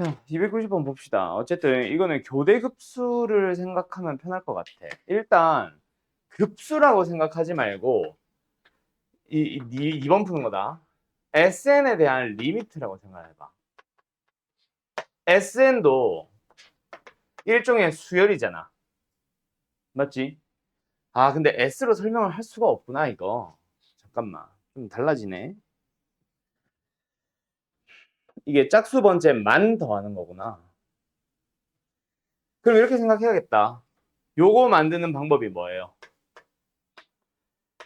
자, 290번 봅시다. 어쨌든 이거는 교대급수를 생각하면 편할 것 같아. 일단 급수라고 생각하지 말고 2번 푸는 거다. SN에 대한 리미트라고 생각해봐. SN도 일종의 수열이잖아. 맞지? 아, 근데 S로 설명을 할 수가 없구나, 이거. 잠깐만. 좀 달라지네. 이게 짝수 번째만 더하는 거구나. 그럼 이렇게 생각해야겠다. 요거 만드는 방법이 뭐예요?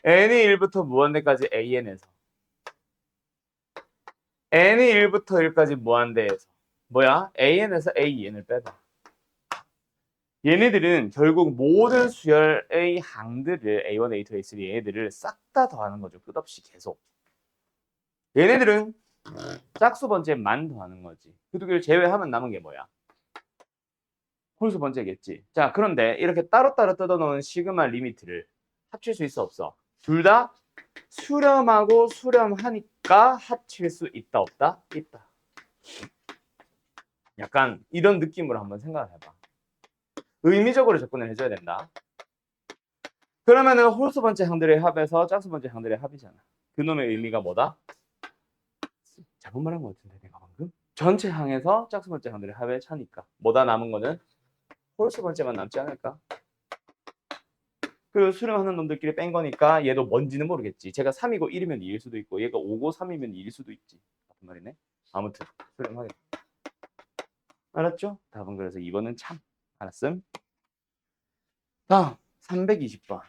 n이 1부터 무한대까지 an에서 n이 1부터 1까지 무한대에서 뭐야? an에서 an을 빼봐. 얘네들은 결국 모든 수열의 항들을 A1, A2, A3 얘네들을 싹 다 더하는 거죠. 끝없이 계속. 얘네들은 짝수 번째만 더하는 거지. 그 두 개를 제외하면 남은 게 뭐야? 홀수 번째겠지. 자, 그런데 이렇게 따로따로 뜯어놓은 시그마 리미트를 합칠 수 있어 없어? 둘 다 수렴하고 수렴하니까 합칠 수 있다 없다? 있다. 약간 이런 느낌으로 한번 생각을 해봐. 의미적으로 접근을 해줘야 된다. 그러면은 홀수 번째 항들의 합에서 짝수 번째 항들의 합이잖아. 그놈의 의미가 뭐다? 잘못 말한 것 같은데 내가 방금? 전체 항에서 짝수 번째 항들의 합의 차니까 뭐다 남은 거는 홀수 번째만 남지 않을까? 그 수렴하는 놈들끼리 뺀 거니까 얘도 뭔지는 모르겠지. 제가 3이고 1이면 2일 수도 있고 얘가 5고 3이면 2일 수도 있지. 같은 말이네. 아무튼 수렴하겠다. 알았죠? 답은 그래서 2번은 참. 알았음? 다음 320번.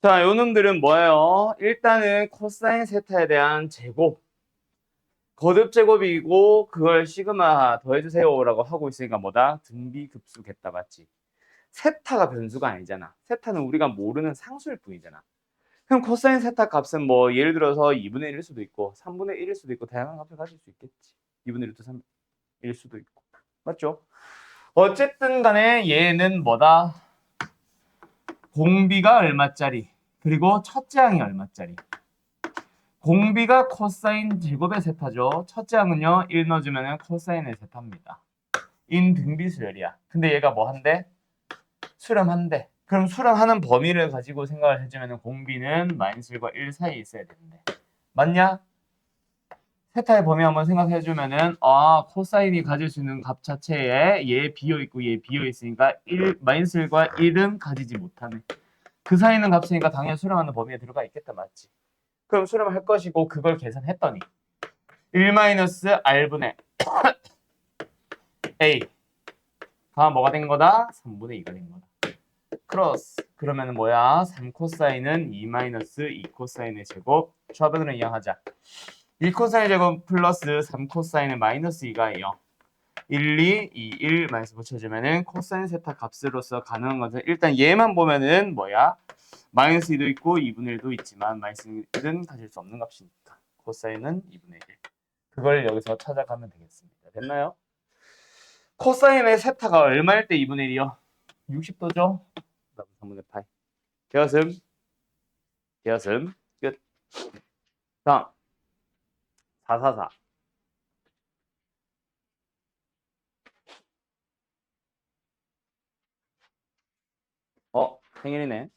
자, 요 놈들은 뭐예요? 일단은 코사인 세타에 대한 제곱. 거듭 제곱이고 그걸 시그마 더해주세요라고 하고 있으니까 뭐다? 등비급수겠다. 맞지? 세타가 변수가 아니잖아. 세타는 우리가 모르는 상수일 뿐이잖아. 그럼 코사인 세타 값은 뭐 예를 들어서 2분의 1일 수도 있고 3분의 1일 수도 있고 다양한 값을 가질 수 있겠지. 2분의 1도 3일 수도 있고. 맞죠? 어쨌든 간에 얘는 뭐다? 공비가 얼마짜리? 그리고 첫째 항이 얼마짜리? 공비가 코사인 제곱의 세타죠. 첫째 항은요. 1 넣어주면 코사인의 세타입니다. 인 등비수열이야. 근데 얘가 뭐 한대? 수렴한대. 그럼 수렴하는 범위를 가지고 생각을 해주면 공비는 마이너스 1과 1 사이에 있어야 되는데. 맞냐? 세타의 범위 한번 생각해주면은 코사인이 가질 수 있는 값 자체에 얘 비어있고 얘 비어있으니까 1, 마이너스 1과 1은 가지지 못하네. 그 사이에 있는 값이니까 당연히 수렴하는 범위에 들어가 있겠다. 맞지? 그럼 수렴할 것이고 그걸 계산했더니 1-R분의 A가 뭐가 된 거다? 3분의 2가 된 거다. 크로스. 그러면 뭐야? 3코사인은 2-2코사인의 제곱. 좌변으로 이항하자. 1코사인 제곱 플러스 3코사인은 마이너스 2가 0. 1, 2, 2, 1 마이너스 붙여주면은 코사인 세타 값으로서 가능한 것은 일단 얘만 보면은 뭐야? 마이너스 2도 있고 2분의 1도 있지만 마이너스 1은 가질 수 없는 값이니까 코사인은 2분의 1. 그걸 여기서 찾아가면 되겠습니다. 됐나요? 코사인의 세타가 얼마일 때 2분의 1이요? 60도죠? 3분의 파이. 되었음. 되었음. 끝. 다음. 444. 생일이네.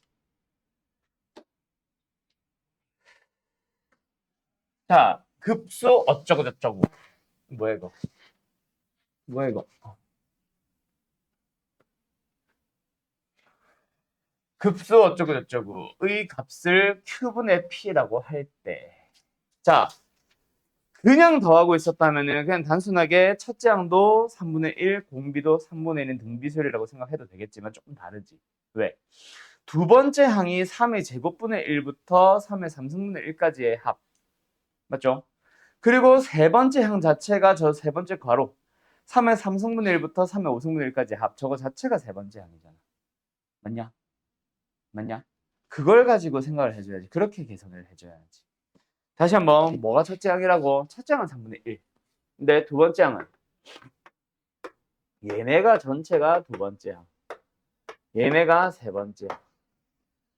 자, 급수 어쩌고 저쩌고. 뭐야 이거? 뭐야 이거? 급수 어쩌고 저쩌고의 값을 Q분의 P라고 할 때. 자, 그냥 더하고 있었다면은 그냥 단순하게 첫째 항도 3분의 1, 공비도 3분의 1은 등비수열이라고 생각해도 되겠지만 조금 다르지. 왜? 두 번째 항이 3의 제곱분의 1부터 3의 3승분의 1까지의 합. 맞죠? 그리고 세 번째 항 자체가 저 세 번째 괄호 3의 3승분의 1부터 3의 5승분의 1까지 합. 저거 자체가 세 번째 항이잖아. 맞냐? 맞냐? 그걸 가지고 생각을 해줘야지. 그렇게 계산을 해줘야지. 다시 한번 뭐가 첫째 항이라고? 첫째 항은 3분의 1. 근데 두 번째 항은 얘네가 전체가 두 번째 항. 얘네가 세 번째 항.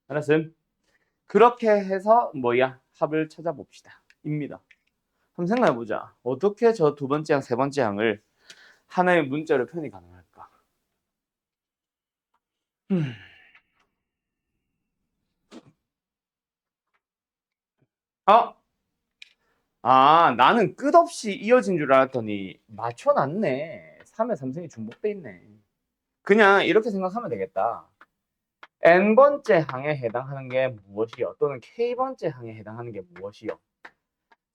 알았음? 그렇게 해서 뭐야? 합을 찾아봅시다. 입니다. 한번 생각해보자. 어떻게 저 두 번째 항, 세 번째 항을 하나의 문자로 표현이 가능할까? 어? 아, 나는 끝없이 이어진 줄 알았더니 맞춰놨네. 3에 삼성이 중복돼 있네. 그냥 이렇게 생각하면 되겠다. n번째 항에 해당하는 게 무엇이요? 또는 k번째 항에 해당하는 게 무엇이요?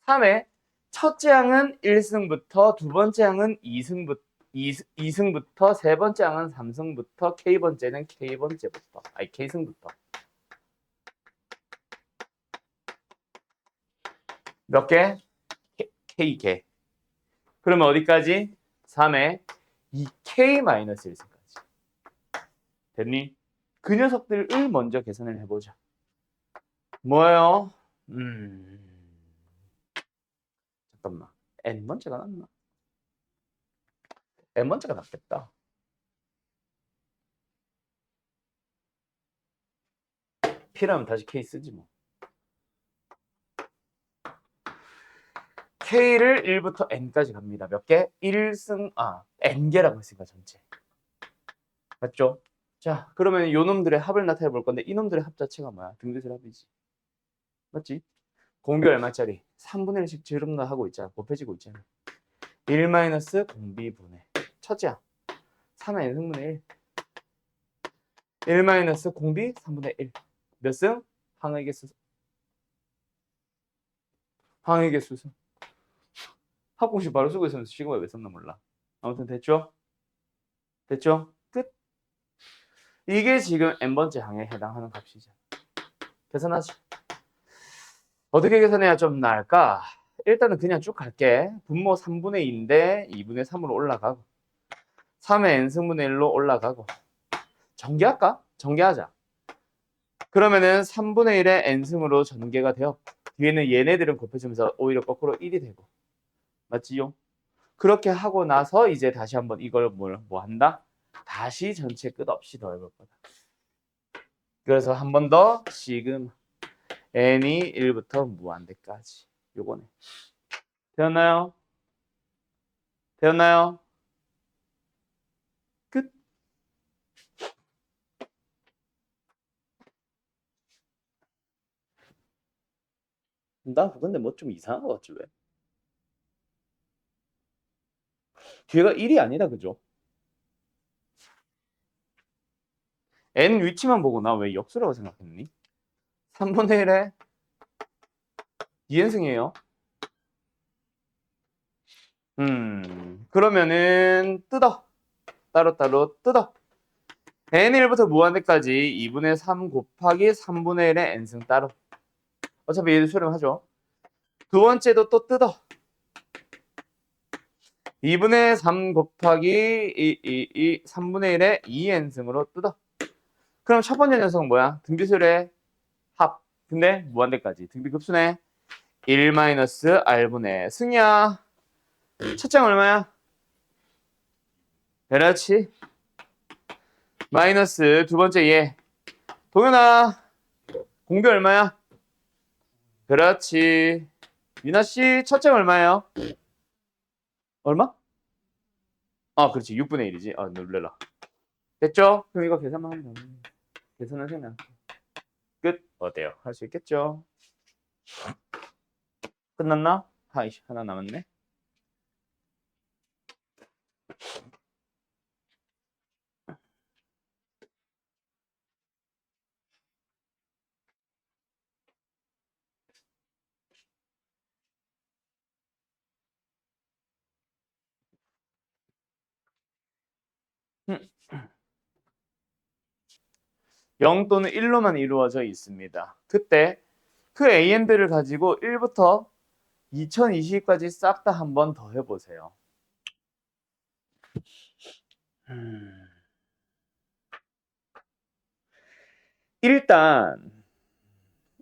3의 첫째 항은 1승부터 두 번째 항은 2승부터 세 번째 항은 3승부터 k번째는 k번째부터 아니 k승부터 몇 개? k개. 그러면 어디까지? 3의 2k-1승까지. 됐니? 그 녀석들을 먼저 계산을 해보자. 뭐예요? 잠깐만. n번째가 낫나? n번째가 낫겠다. P라면 다시 K 쓰지 뭐. K를 1부터 N까지 갑니다. 몇 개? 1승, N개라고 했으니까 전체. 맞죠? 자, 그러면 요 놈들의 합을 나타내 볼 건데 이 놈들의 합 자체가 뭐야? 등비술 합이지. 맞지? 공비 얼마짜리? 3분의 1씩 증가하고 있잖아. 곱해지고 있잖아. 1 마이너스 공비분의 첫째 항 3의 n승분의 1 1 마이너스 공비 3분의 1 몇 승? 항의 개수 항의 개수수 합공식 바로 쓰고 있으면서 시그마 왜 썼나 몰라. 아무튼 됐죠? 됐죠? 끝. 이게 지금 n번째 항에 해당하는 값이죠. 계산하지. 어떻게 계산해야 좀 나을까? 일단은 그냥 쭉 갈게. 분모 3분의 2인데 2분의 3으로 올라가고 3의 n승분의 1로 올라가고 전개할까? 전개하자. 그러면은 3분의 1의 n승으로 전개가 되어 뒤에는 얘네들은 곱해지면서 오히려 거꾸로 1이 되고 맞지요? 그렇게 하고 나서 이제 다시 한번 이걸 뭐 한다? 다시 전체 끝없이 더해볼 거다. 그래서 한 번 더 지금 n이 1부터 무한대까지 요거네. 되었나요? 되었나요? 끝. 나 근데 뭐 좀 이상한 거 같지 왜? 뒤가 1이 아니다 그죠? n 위치만 보고 나 왜 역수라고 생각했니? 3분의 1에 2n승이에요. 그러면은 뜯어. 따로따로 뜯어. n1부터 무한대까지 2분의 3 곱하기 3분의 1의 n승 따로. 어차피 얘도 수렴하죠. 두 번째도 또 뜯어. 2분의 3 곱하기 3분의 1의 2n승으로 뜯어. 그럼 첫 번째 녀석은 뭐야? 등비술의 합. 근데 무한대까지. 등비급수네. 1-r분의 승이야. 첫 장 얼마야? 그렇지. 마이너스 두 번째 얘. 동현아. 공비 얼마야? 그렇지. 미나씨 첫 장 얼마예요? 얼마? 그렇지. 6분의 1이지. 놀래라. 됐죠? 그럼 이거 계산만 하면 되네. 계산은 생각. 끝. 어때요? 할 수 있겠죠? 끝났나? 하나 남았네. 음. 0 또는 1로만 이루어져 있습니다. 그때 그 AN들을 가지고 1부터 2020까지 싹 다 한번 더 해보세요. 일단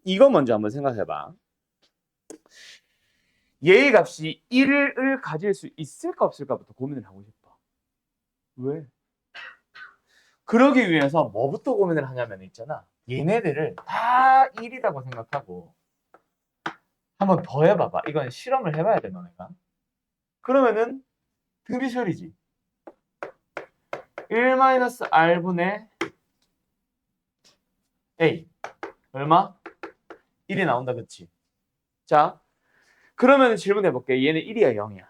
이거 먼저 한번 생각해봐. 얘의 값이 1을 가질 수 있을까 없을까부터 고민을 하고 싶어. 왜? 그러기 위해서 뭐부터 고민을 하냐면 있잖아. 얘네들을 다 1이라고 생각하고 한번 더 해봐봐. 이건 실험을 해봐야 돼, 너네가. 그러면은 등비수열이지. 1-R분의 A. 얼마? 1이 나온다, 그치? 자, 그러면 질문해볼게. 얘는 1이야, 0이야?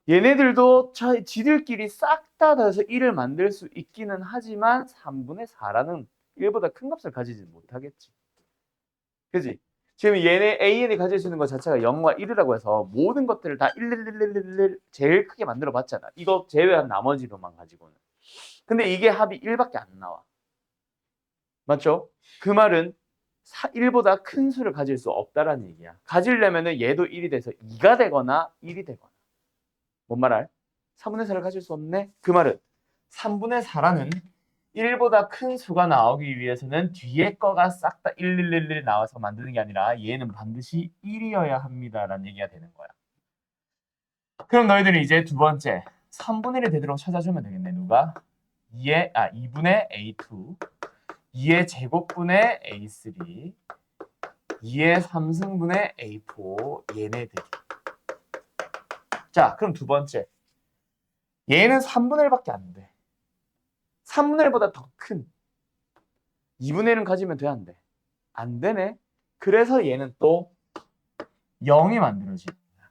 얘네들도 지들끼리 싹 다 다해서 1을 만들 수 있기는 하지만 3분의 4라는 1보다 큰 값을 가지지 못하겠지. 그지? 지금 얘네 AN이 가질 수 있는 것 자체가 0과 1이라고 해서 모든 것들을 다 1, 1, 1, 1, 1, 1 제일 크게 만들어 봤잖아. 이거 제외한 나머지로만 가지고는. 근데 이게 합이 1밖에 안 나와. 맞죠? 그 말은 1보다 큰 수를 가질 수 없다라는 얘기야. 가지려면은 얘도 1이 돼서 2가 되거나 1이 되거나. 뭔 말? 3분의 4를 가질 수 없네? 그 말은 3분의 4라는 1보다 큰 수가 나오기 위해서는 뒤에 거가 싹 다 1, 1, 1, 1 나와서 만드는 게 아니라 얘는 반드시 1이어야 합니다라는 얘기가 되는 거야. 그럼 너희들이 이제 두 번째 3분의 1이 되도록 찾아주면 되겠네. 누가? 2분의 A2 2의 제곱분의 A3 2의 3승분의 A4 얘네들이. 자, 그럼 두 번째 얘는 3분의 1밖에 안 돼. 3분의 1보다 더 큰 2분의 1은 가지면 돼, 안 돼? 안 되네. 그래서 얘는 또 0이 만들어지는 거야.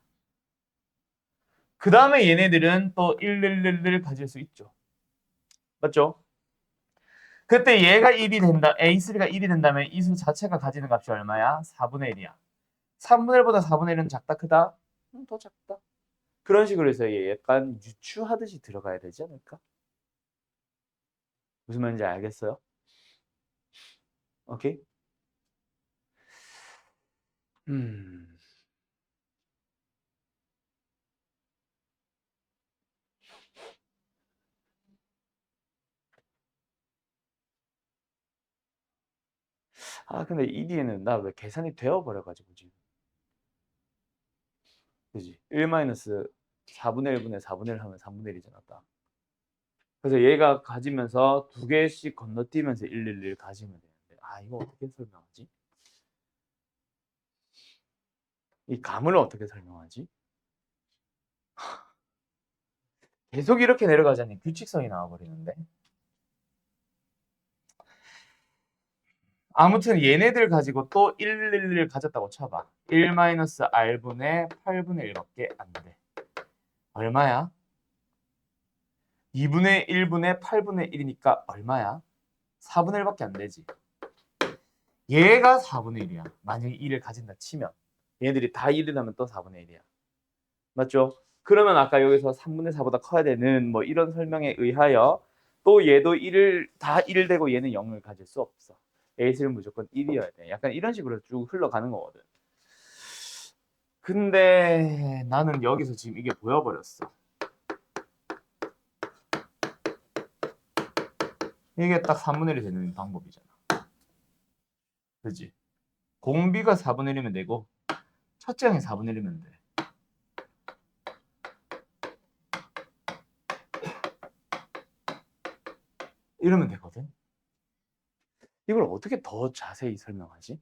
그 다음에 얘네들은 또 1, 1, 1, 1 가질 수 있죠. 맞죠? 그때 얘가 1이 된다, A3가 1이 된다면 이 수 자체가 가지는 값이 얼마야? 4분의 1이야. 3분의 1보다 4분의 1은 작다, 크다? 더 작다. 그런 식으로 해서 얘 약간 유추하듯이 들어가야 되지 않을까? 무슨 말인지 알겠어요? 오케이? 음. 아, 근데 ED에는 나 왜 계산이 되어버려가지고 지금. 그지? 1-4분의 1분의 4분의 1 하면 3분의 1이잖아, 딱. 그래서 얘가 가지면서 두 개씩 건너뛰면서 1, 1, 1 가지면 되는데. 아, 이거 어떻게 설명하지? 이 감을 어떻게 설명하지? 계속 이렇게 내려가자니 규칙성이 나와버리는데. 아무튼 얘네들 가지고 또 1, 1, 1 가졌다고 쳐봐. 1-R분의 8분의 1밖에 안 돼. 얼마야? 2분의 1분의 8분의 1이니까 얼마야? 4분의 1밖에 안 되지. 얘가 4분의 1이야. 만약에 1을 가진다 치면. 얘네들이 다 1을 하면 또 4분의 1이야. 맞죠? 그러면 아까 여기서 3분의 4보다 커야 되는 뭐 이런 설명에 의하여 또 얘도 1을 다 1 되고 얘는 0을 가질 수 없어. A는 무조건 1이어야 돼. 약간 이런 식으로 쭉 흘러가는 거거든. 근데 나는 여기서 지금 이게 보여버렸어. 이게 딱 3분의 1이 되는 방법이잖아. 그지? 공비가 4분의 1이면 되고 첫째 항이 4분의 1이면 돼. 이러면 되거든. 이걸 어떻게 더 자세히 설명하지?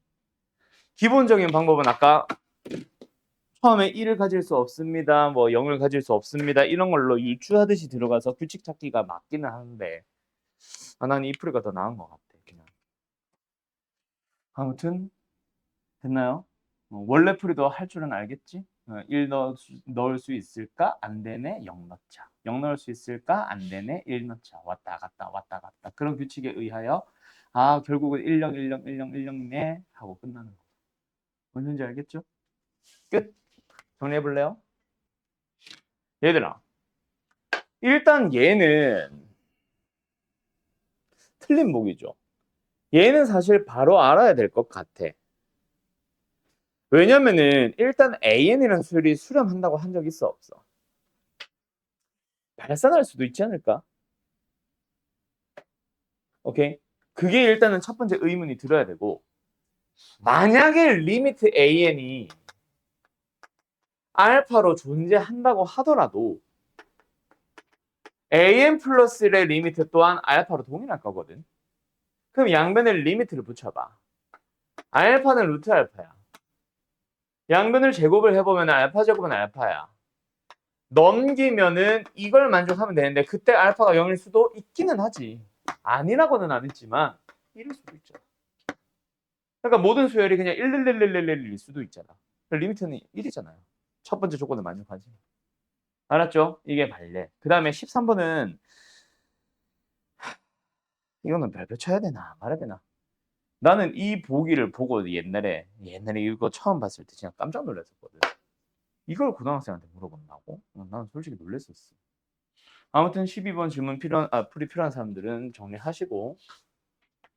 기본적인 방법은 아까 처음에 1을 가질 수 없습니다. 뭐 0을 가질 수 없습니다. 이런 걸로 유추하듯이 들어가서 규칙 찾기가 맞기는 하는데 나는 이 풀이가 더 나은 것 같아. 그냥. 아무튼 됐나요? 원래 풀이도 할 줄은 알겠지? 1 넣을 수 있을까? 안 되네. 0 넣자. 0 넣을 수 있을까? 안 되네. 1 넣자. 왔다 갔다 왔다 갔다. 그런 규칙에 의하여 아 결국은 10 10 10 10네 하고 끝나는 거. 뭔지 알겠죠? 끝. 정리해 볼래요? 얘들아. 일단 얘는 틀린 목이죠. 얘는 사실 바로 알아야 될 것 같아. 왜냐면은 일단 AN이라는 수열이 수렴한다고 한 적 있어 없어? 발산할 수도 있지 않을까? 오케이? 그게 일단은 첫 번째 의문이 들어야 되고 만약에 리미트 AN이 알파로 존재한다고 하더라도 AN 플러스 1의 리미트 또한 알파로 동일할 거거든. 그럼 양변에 리미트를 붙여봐. 알파는 루트 알파야. 양변을 제곱을 해보면 알파 제곱은 알파야. 넘기면은 이걸 만족하면 되는데 그때 알파가 0일 수도 있기는 하지. 아니라고는 안 했지만 이럴 수도 있잖아. 그러니까 모든 수열이 그냥 11111일 수도 있잖아. 리미트는 1이잖아요. 첫 번째 조건을 만족하지. 알았죠? 이게 발레. 그 다음에 13번은 이거는 별표 쳐야 되나 말아야 되나? 나는 이 보기를 보고 옛날에 이거 처음 봤을 때 진짜 깜짝 놀랐었거든. 이걸 고등학생한테 물어본다고? 나는 솔직히 놀랐었어. 아무튼 12번 질문 풀이 필요한 사람들은 정리하시고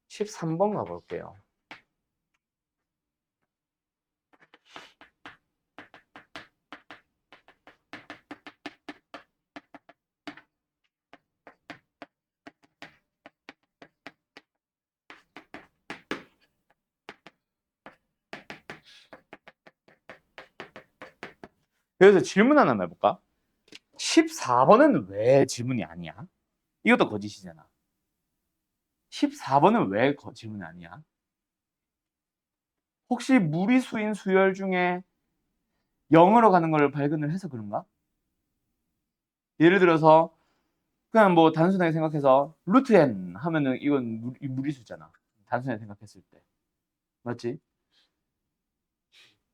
13번 가볼게요. 그래서 질문 하나 해볼까? 14번은 왜 질문이 아니야? 이것도 거짓이잖아. 14번은 왜 질문이 아니야? 혹시 무리수인 수열 중에 0으로 가는 걸 발견을 해서 그런가? 예를 들어서 그냥 뭐 단순하게 생각해서 루트 n 하면은 이건 무리수잖아. 단순하게 생각했을 때. 맞지?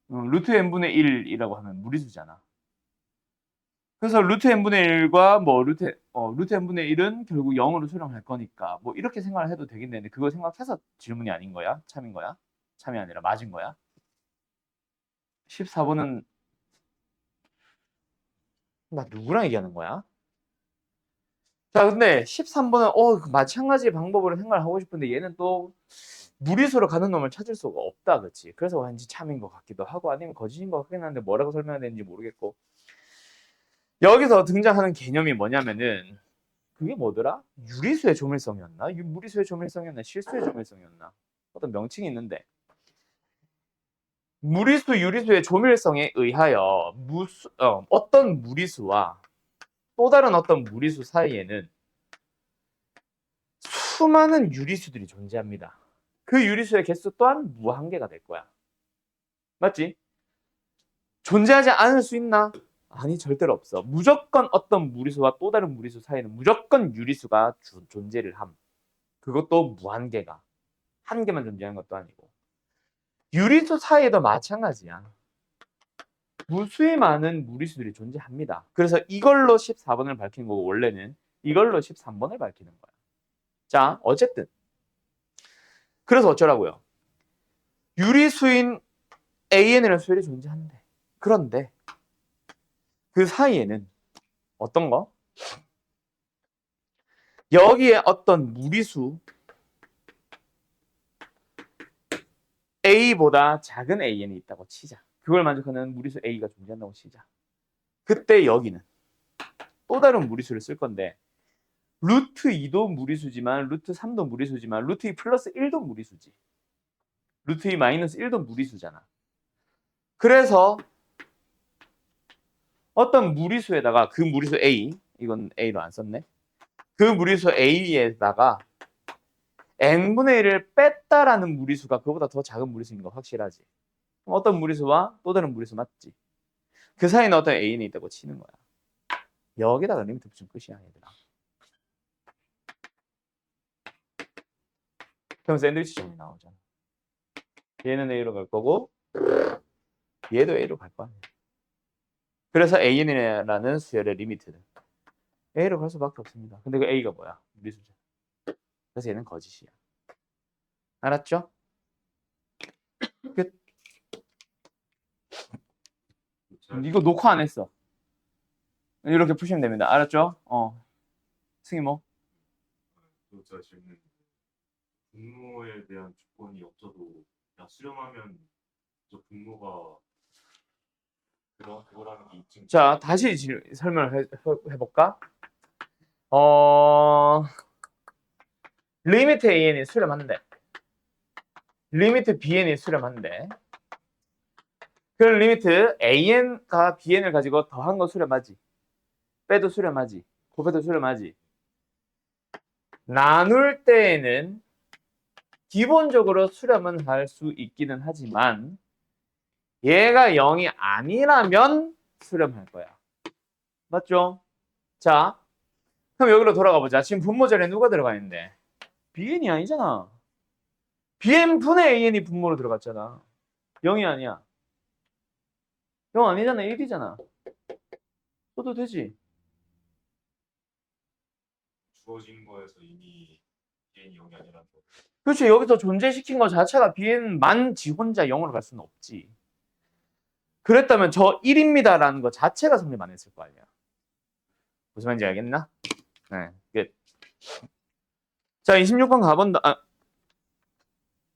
루트 n분의 1이라고 하면 무리수잖아. 그래서 루트 n분의 1과 뭐 루트 n분의 1은 결국 0으로 수렴할 거니까 뭐 이렇게 생각을 해도 되긴 되는데 그거 생각해서 질문이 아닌 거야? 참인 거야? 참이 아니라 맞은 거야? 14번은 나 누구랑 얘기하는 거야? 자, 근데 13번은 마찬가지 방법으로 생각을 하고 싶은데 얘는 또 무리수로 가는 놈을 찾을 수가 없다, 그렇지? 그래서 왠지 참인 것 같기도 하고 아니면 거짓인 것 같긴 한데 뭐라고 설명해야 되는지 모르겠고 여기서 등장하는 개념이 뭐냐면은 그게 뭐더라? 유리수의 조밀성이었나? 무리수의 조밀성이었나? 실수의 조밀성이었나? 어떤 명칭이 있는데 무리수, 유리수의 조밀성에 의하여 어떤 무리수와 또 다른 어떤 무리수 사이에는 수많은 유리수들이 존재합니다. 그 유리수의 개수 또한 무한계가 될 거야. 맞지? 존재하지 않을 수 있나? 아니, 절대로 없어. 무조건 어떤 무리수와 또 다른 무리수 사이에는 무조건 유리수가 존재를 함. 그것도 무한계가. 한 개만 존재하는 것도 아니고. 유리수 사이에도 마찬가지야. 무수히 많은 무리수들이 존재합니다. 그래서 이걸로 14번을 밝힌 거고 원래는 이걸로 13번을 밝히는 거야. 자, 어쨌든 그래서 어쩌라고요? 유리수인 AN이라는 수열이 존재한대. 그런데 그 사이에는 어떤 거? 여기에 어떤 무리수 A보다 작은 AN이 있다고 치자. 그걸 만족하는 무리수 A가 존재한다고 치자. 그때 여기는 또 다른 무리수를 쓸 건데 루트 2도 무리수지만 루트 3도 무리수지만 루트 2 플러스 1도 무리수지. 루트 2 마이너스 1도 무리수잖아. 그래서 어떤 무리수에다가 그 무리수 A, 이건 A로 안 썼네. 그 무리수 A에다가 n분의 1을 뺐다라는 무리수가 그보다 더 작은 무리수인 거 확실하지. 어떤 무리수와 또 다른 무리수 맞지? 그 사이는 어떤 A는 있다고 치는 거야. 여기다가 리미트 붙이면 끝이야, 얘들아. 그럼 샌드위치점이 나오잖아. 얘는 A로 갈 거고 얘도 A로 갈 거야. 그래서 AN이라는 수열의 리미트는 A로 갈 수밖에 없습니다. 근데 그 A가 뭐야? 무리수죠. 그래서 얘는 거짓이야. 알았죠? 끝. 이거 녹화 안 했어. 이렇게 푸시면 됩니다. 알았죠? 승희 뭐? 제가 질문 분모에 대한 조건이 없어도 그냥 수렴하면 저 분모가 그거라는 게 입증. 자, 다시 설명을 해볼까? 리미트 AN이 수렴한대. 리미트 BN이 수렴한대. 그럼 리미트 AN과 BN을 가지고 더한 거 수렴하지. 빼도 수렴하지. 곱해도 수렴하지. 나눌 때에는 기본적으로 수렴은 할 수 있기는 하지만 얘가 0이 아니라면 수렴할 거야. 맞죠? 자, 그럼 여기로 돌아가 보자. 지금 분모 자리에 누가 들어가 있는데? bn이 아니잖아. bn분의 an이 분모로 들어갔잖아. 0이 아니야. 0 아니잖아. 1이잖아. 써도 되지. 주어진 거에서 이미 비행이 0이 아니라는 거. 그렇지. 여기서 존재시킨 것 자체가 bn만 지 혼자 0으로 갈 수는 없지. 그랬다면 저 1입니다라는 것 자체가 성립 안 했을 거 아니야. 무슨 말인지 알겠나? 네. 끝. 자, 26번 가본다.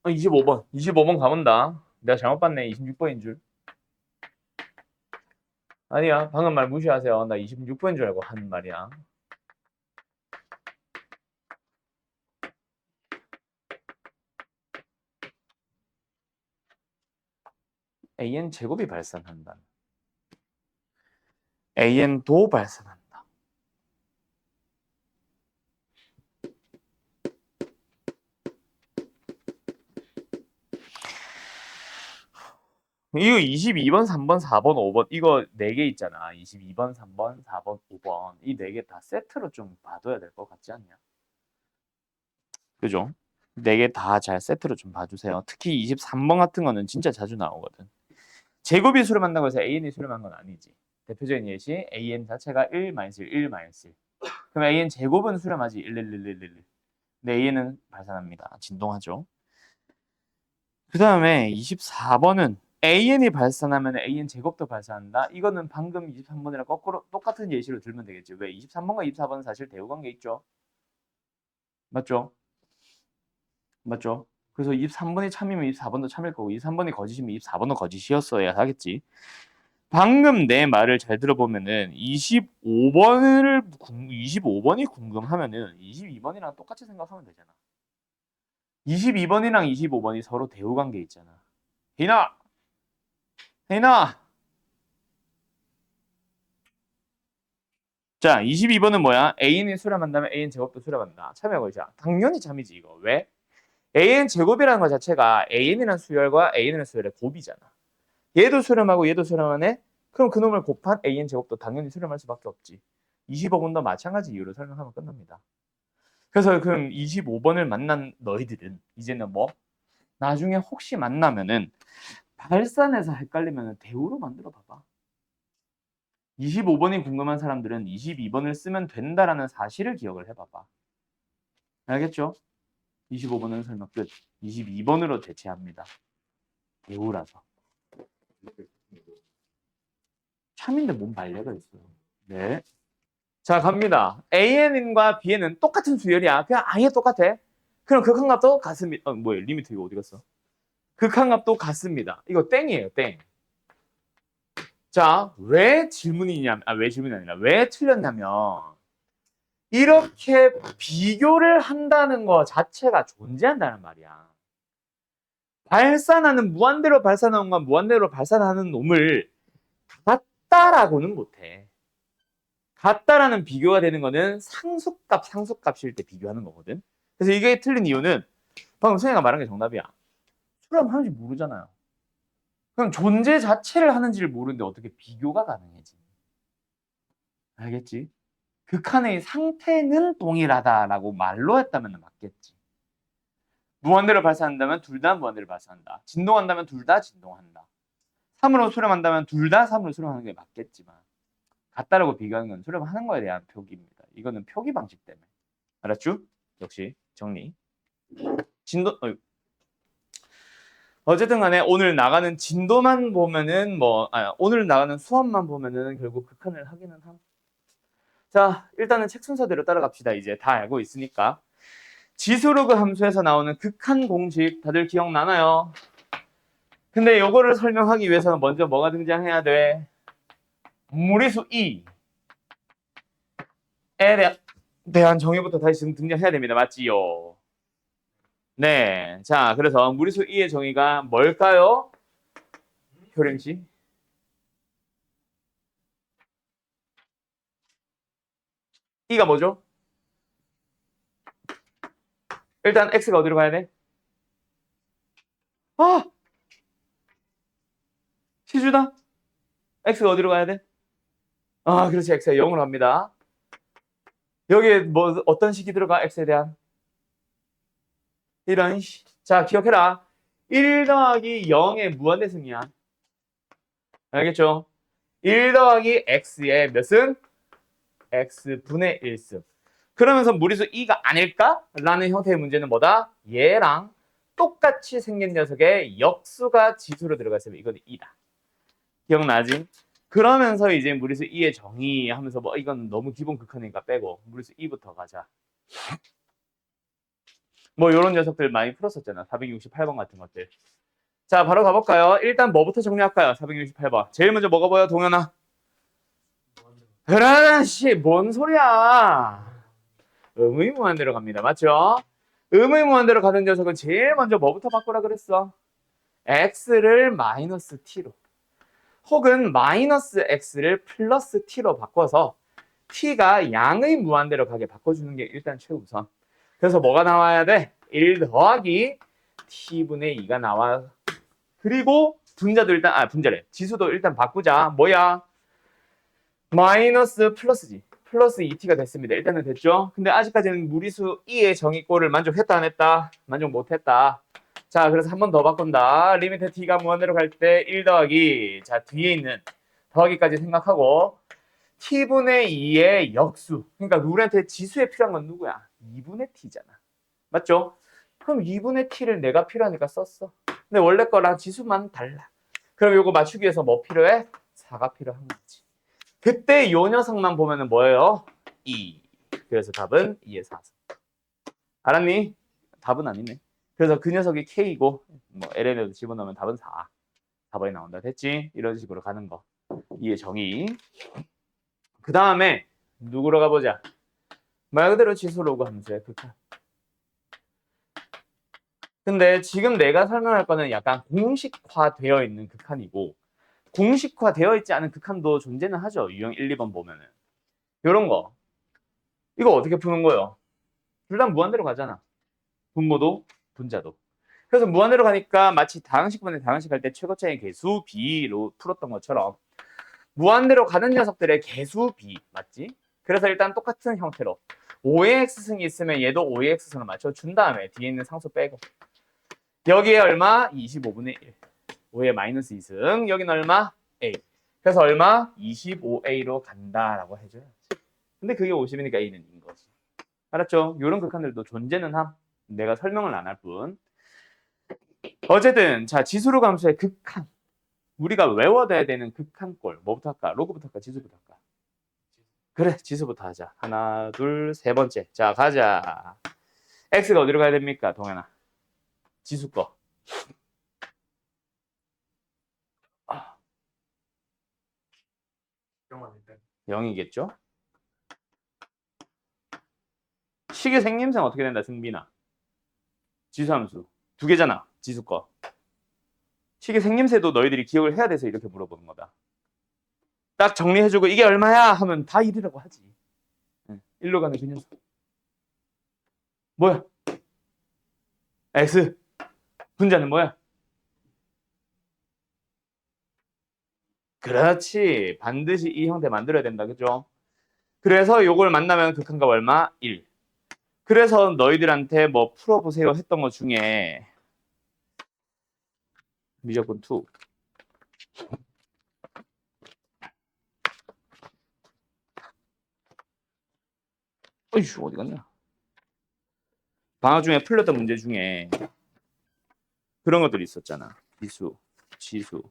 25번. 25번 가본다. 내가 잘못 봤네. 26번인 줄. 아니야. 방금 말 무시하세요. 나 26번인 줄 알고 한 말이야. an 제곱이 발산한다. an도 발산한다. 이거 22번, 3번, 4번, 5번 이거 4개 있잖아. 22번, 3번, 4번, 5번 이 4개 다 세트로 좀 봐둬야 될 것 같지 않냐? 그죠? 4개 다 잘 세트로 좀 봐주세요. 특히 23번 같은 거는 진짜 자주 나오거든. 제곱이 수렴한다고 해서 an이 수렴한 건 아니지. 대표적인 예시 an 자체가 1, 1, 1, 1. 그럼 an 제곱은 수렴하지. 1, 1, 1, 1, 1. 근데 an은 발산합니다. 진동하죠. 그 다음에 24번은 an이 발산하면 an 제곱도 발산한다. 이거는 방금 23번이랑 거꾸로 똑같은 예시로 들면 되겠지. 왜? 23번과 24번은 사실 대우관계 있죠. 맞죠? 맞죠? 그래서 23번이 참이면 24번도 참일 거고 23번이 거짓이면 24번도 거짓이었어야 하겠지. 방금 내 말을 잘 들어보면은 25번이 궁금하면은 22번이랑 똑같이 생각하면 되잖아. 22번이랑 25번이 서로 대우관계 있잖아. 혜인아. 자, 22번은 뭐야? an이 수렴한다면 an 제곱도 수렴한다. 참여하고 있자. 당연히 참이지 이거. 왜? an 제곱이라는 것 자체가 an이라는 수열과 an이라는 수열의 곱이잖아. 얘도 수렴하고 얘도 수렴하네? 그럼 그놈을 곱한 an 제곱도 당연히 수렴할 수밖에 없지. 25번도 마찬가지 이유로 설명하면 끝납니다. 그래서 그럼 25번을 만난 너희들은 이제는 뭐? 나중에 혹시 만나면은 발산해서 헷갈리면 대우로 만들어 봐봐. 25번이 궁금한 사람들은 22번을 쓰면 된다라는 사실을 기억을 해봐봐. 알겠죠? 25번은 설명 끝. 22번으로 대체합니다. 대우라서. 참인데 뭔 발레가 있어요. 네. 자, 갑니다. AN과 BN은 똑같은 수열이야. 그냥 아예 똑같아. 그럼 극한값도 같습니다. 뭐예요? 리미트 이거 어디 갔어? 극한값도 같습니다. 이거 땡이에요, 땡. 자, 왜 질문이 아니라 왜 틀렸냐면 이렇게 비교를 한다는 것 자체가 존재한다는 말이야. 발산하는 무한대로 발산하는 건 무한대로 발산하는 놈을 같다라고는 못해. 같다라는 비교가 되는 거는 상수값일 때 비교하는 거거든. 그래서 이게 틀린 이유는 방금 선생님가 말한 게 정답이야. 수렴하는지 모르잖아요. 그럼 존재 자체를 하는지를 모르는데 어떻게 비교가 가능해지? 알겠지? 극한의 상태는 동일하다라고 말로 했다면 맞겠지. 무한대로 발산한다면 둘 다 무한대로 발산한다. 진동한다면 둘 다 진동한다. 3으로 수렴한다면 둘 다 3으로 수렴하는 게 맞겠지만 같다라고 비교하는 건 수렴하는 거에 대한 표기입니다. 이거는 표기 방식 때문에. 알았죠? 역시 정리. 진도 어쨌든 간에 오늘 나가는 진도만 보면은 오늘 나가는 수업만 보면은 결국 극한을 하기는 함. 자, 일단은 책 순서대로 따라갑시다. 이제 다 알고 있으니까. 지수로그 함수에서 나오는 극한 공식 다들 기억나나요? 근데 요거를 설명하기 위해서는 먼저 뭐가 등장해야 돼? 무리수 E에 대한 정의부터 다시 등장해야 됩니다. 맞지요? 네. 자, 그래서 무리수 E의 정의가 뭘까요? 효령씨? E가 뭐죠? 일단 X가 어디로 가야 돼? 아! 시주다? x가 어디로 가야 돼? 아, 그렇지. x가 0으로 갑니다. 여기에 뭐 어떤 식이 들어가? x에 대한 이런 자, 기억해라. 1 더하기 0의 무한대승이야. 알겠죠? 1 더하기 x의 몇승? x분의 1승. 그러면서 무리수 2가 아닐까? 라는 형태의 문제는 뭐다? 얘랑 똑같이 생긴 녀석의 역수가 지수로 들어가 있으면 이건 2다. 기억나지? 그러면서 이제 무리수 2의 정의 하면서 뭐 이건 너무 기본 극한이니까 빼고 무리수 2부터 가자. 뭐 이런 녀석들 많이 풀었었잖아. 468번 같은 것들. 자, 바로 가볼까요? 일단 뭐부터 정리할까요? 468번. 제일 먼저 뭐가 보여, 동현아? 그라씨, 뭔 소리야? 의무무한대로 갑니다. 맞죠? 의무무한대로 가는 녀석은 제일 먼저 뭐부터 바꾸라 그랬어? x를 마이너스 t로 혹은 마이너스 x를 플러스 t로 바꿔서 t가 양의 무한대로 가게 바꿔주는 게 일단 최우선. 그래서 뭐가 나와야 돼? 1 더하기 t분의 2가 나와. 그리고 분자도 일단 분자래. 지수도 일단 바꾸자. 뭐야? 마이너스 플러스지. 플러스 2t가 됐습니다. 일단은 됐죠? 근데 아직까지는 무리수 2의 정의꼴을 만족했다 안 했다? 만족 못했다. 자, 그래서 한 번 더 바꾼다. 리미트 t가 무한대로 갈 때 1 더하기 자, 뒤에 있는 더하기까지 생각하고 t분의 2의 역수. 그러니까 우리한테 지수에 필요한 건 누구야? 2분의 t잖아. 맞죠? 그럼 2분의 t를 내가 필요하니까 썼어. 근데 원래 거랑 지수만 달라. 그럼 이거 맞추기 위해서 뭐 필요해? 4가 필요한 거지. 그때 이 녀석만 보면은 뭐예요? 2. 그래서 답은 2의 4. 알았니? 답은 아니네. 그래서 그 녀석이 K이고 뭐 LN에도 집어넣으면 답은 4. 4번이 나온다. 됐지? 이런 식으로 가는 거. 2의 정의. 그 다음에 누구로 가보자. 말 그대로 지수 로그 함수야. 극한. 근데 지금 내가 설명할 거는 약간 공식화되어 있는 극한이고 공식화되어 있지 않은 극한도 존재는 하죠. 유형 1, 2번 보면은. 요런 거. 이거 어떻게 푸는 거예요? 둘 다 무한대로 가잖아. 분모도 분자도. 그래서 무한대로 가니까 마치 다항식분의 다항식 할 때 최고차의 개수 B로 풀었던 것처럼 무한대로 가는 녀석들의 개수 B 맞지? 그래서 일단 똑같은 형태로 5의 x승이 있으면 얘도 5의 x승을 맞춰준 다음에 뒤에 있는 상수 빼고 여기에 얼마? 25분의 1 5의 마이너스 2승 여기는 얼마? A 그래서 얼마? 25A로 간다라고 해줘야지. 근데 그게 50이니까 A는 인 거지. 알았죠? 이런 극한들도 존재는 함. 내가 설명을 안 할 뿐. 어쨌든 자 지수로 감수의 극한. 우리가 외워둬야 되는 극한꼴. 뭐부터 할까? 로그부터 할까? 지수부터 할까? 그래 지수부터 하자. 하나 둘 세 번째. 자 가자. x가 어디로 가야 됩니까? 동현아. 지수 거. 0이겠죠? 식의 생김새는 어떻게 된다? 승빈아. 지수함수. 두 개잖아. 지수 거. 식의 생김새도 너희들이 기억을 해야 돼서 이렇게 물어보는 거다. 딱 정리해주고 이게 얼마야? 하면 다 1이라고 하지. 1로 가는 그 녀석. 뭐야? x. 분자는 뭐야? 그렇지. 반드시 이 형태 만들어야 된다. 그죠? 그래서 요걸 만나면 극한값 얼마? 1. 그래서 너희들한테 뭐 풀어보세요 했던 것 중에 미적분 2. 어이씨 어디 갔냐? 방학 중에 풀렸던 문제 중에 그런 것들이 있었잖아. 지수, 지수.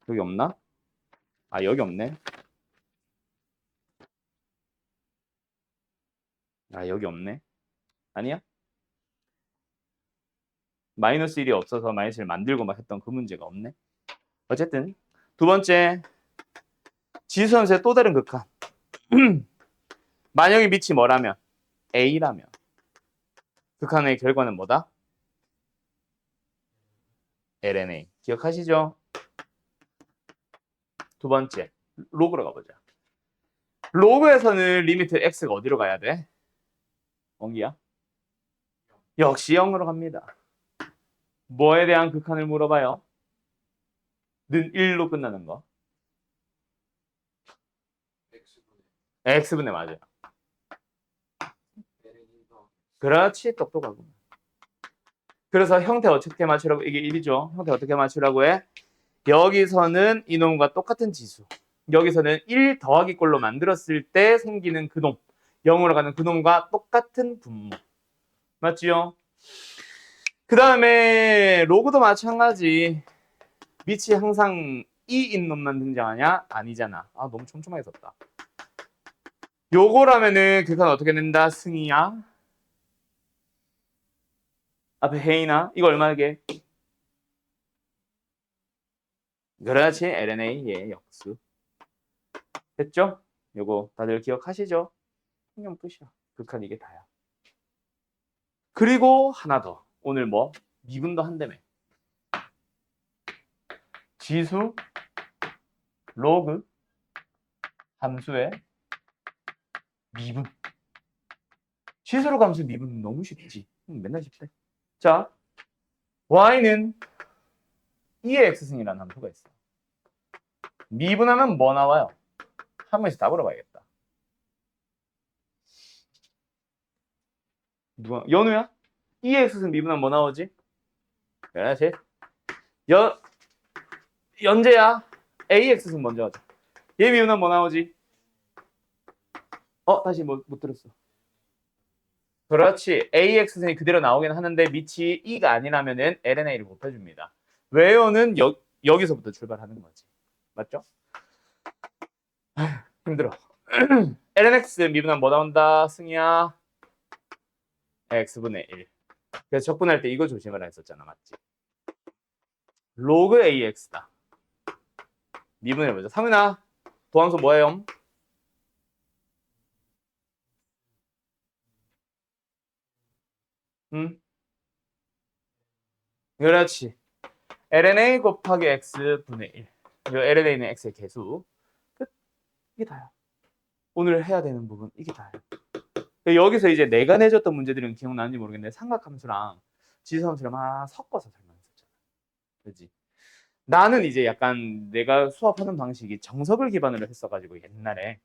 여기 없나? 아 여기 없네. 아 여기 없네. 아니야? 마이너스 1이 없어서 마이너스를 만들고 막 했던 그 문제가 없네. 어쨌든 두 번째 지수함수의 또 다른 극한. 만약에 밑이 뭐라면 A라면 극한의 결과는 뭐다? LNA. 기억하시죠? 두 번째 로그로 가보자. 로그에서는 리미트 x가 어디로 가야 돼? 원기야? 역시 0으로 갑니다. 뭐에 대한 극한을 물어봐요? 는 1로 끝나는 거. x분의 맞아요. 그렇지, 똑똑하고. 그래서 형태 어떻게 맞추라고? 이게 1이죠. 형태 어떻게 맞추라고 해? 여기서는 이놈과 똑같은 지수. 여기서는 1 더하기 꼴로 만들었을 때 생기는 그놈. 0으로 가는 그놈과 똑같은 분모. 맞지요? 그 다음에 로그도 마찬가지. 밑이 항상 이인 놈만 등장하냐? 아니잖아. 아, 너무 촘촘하게 썼다. 요거라면은 극한 어떻게 낸다? 승이야. 앞에 해이나? 이거 얼마게? 그렇지. LNA의 역수. 됐죠? 요거 다들 기억하시죠? 그냥 끝이야. 극한 이게 다야. 그리고 하나 더. 오늘 뭐? 미분도 한다며. 지수, 로그, 함수의 미분. 지수로 함수 미분은 너무 쉽지. 맨날 쉽대. 자, y는 2의 x승이라는 함수가 있어. 미분하면 뭐 나와요? 한 번씩 다 물어봐야겠다. 누가? 연우야? 2의 x승 미분하면 뭐 나오지? 그렇지. 연재야. ax승 먼저 하자. 얘 미분하면 뭐 나오지? 다시 못 들었어. 그렇지. ax승이 그대로 나오긴 하는데 밑이 2가 아니라면은 lna를 곱해줍니다. 왜요는 여기서부터 출발하는 거지. 맞죠? 힘들어. lnx 미분하면 뭐 나온다? 승이야. x분의 1. 그래서 적분할 때 이거 조심하라 했었잖아. 맞지? 로그 ax다. 미분해보자. 상윤아, 도함수 뭐예요? 응? 그렇지. lna 곱하기 x분의 1. 이 lna는 x의 개수. 끝. 이게 다야. 오늘 해야 되는 부분 이게 다야. 여기서 이제 내가 내줬던 문제들은 기억나는지 모르겠는데 삼각함수랑 지수함수랑 막 섞어서 설명했었잖아. 그렇지? 나는 이제 약간 내가 수업하는 방식이 정석을 기반으로 했어가지고 옛날에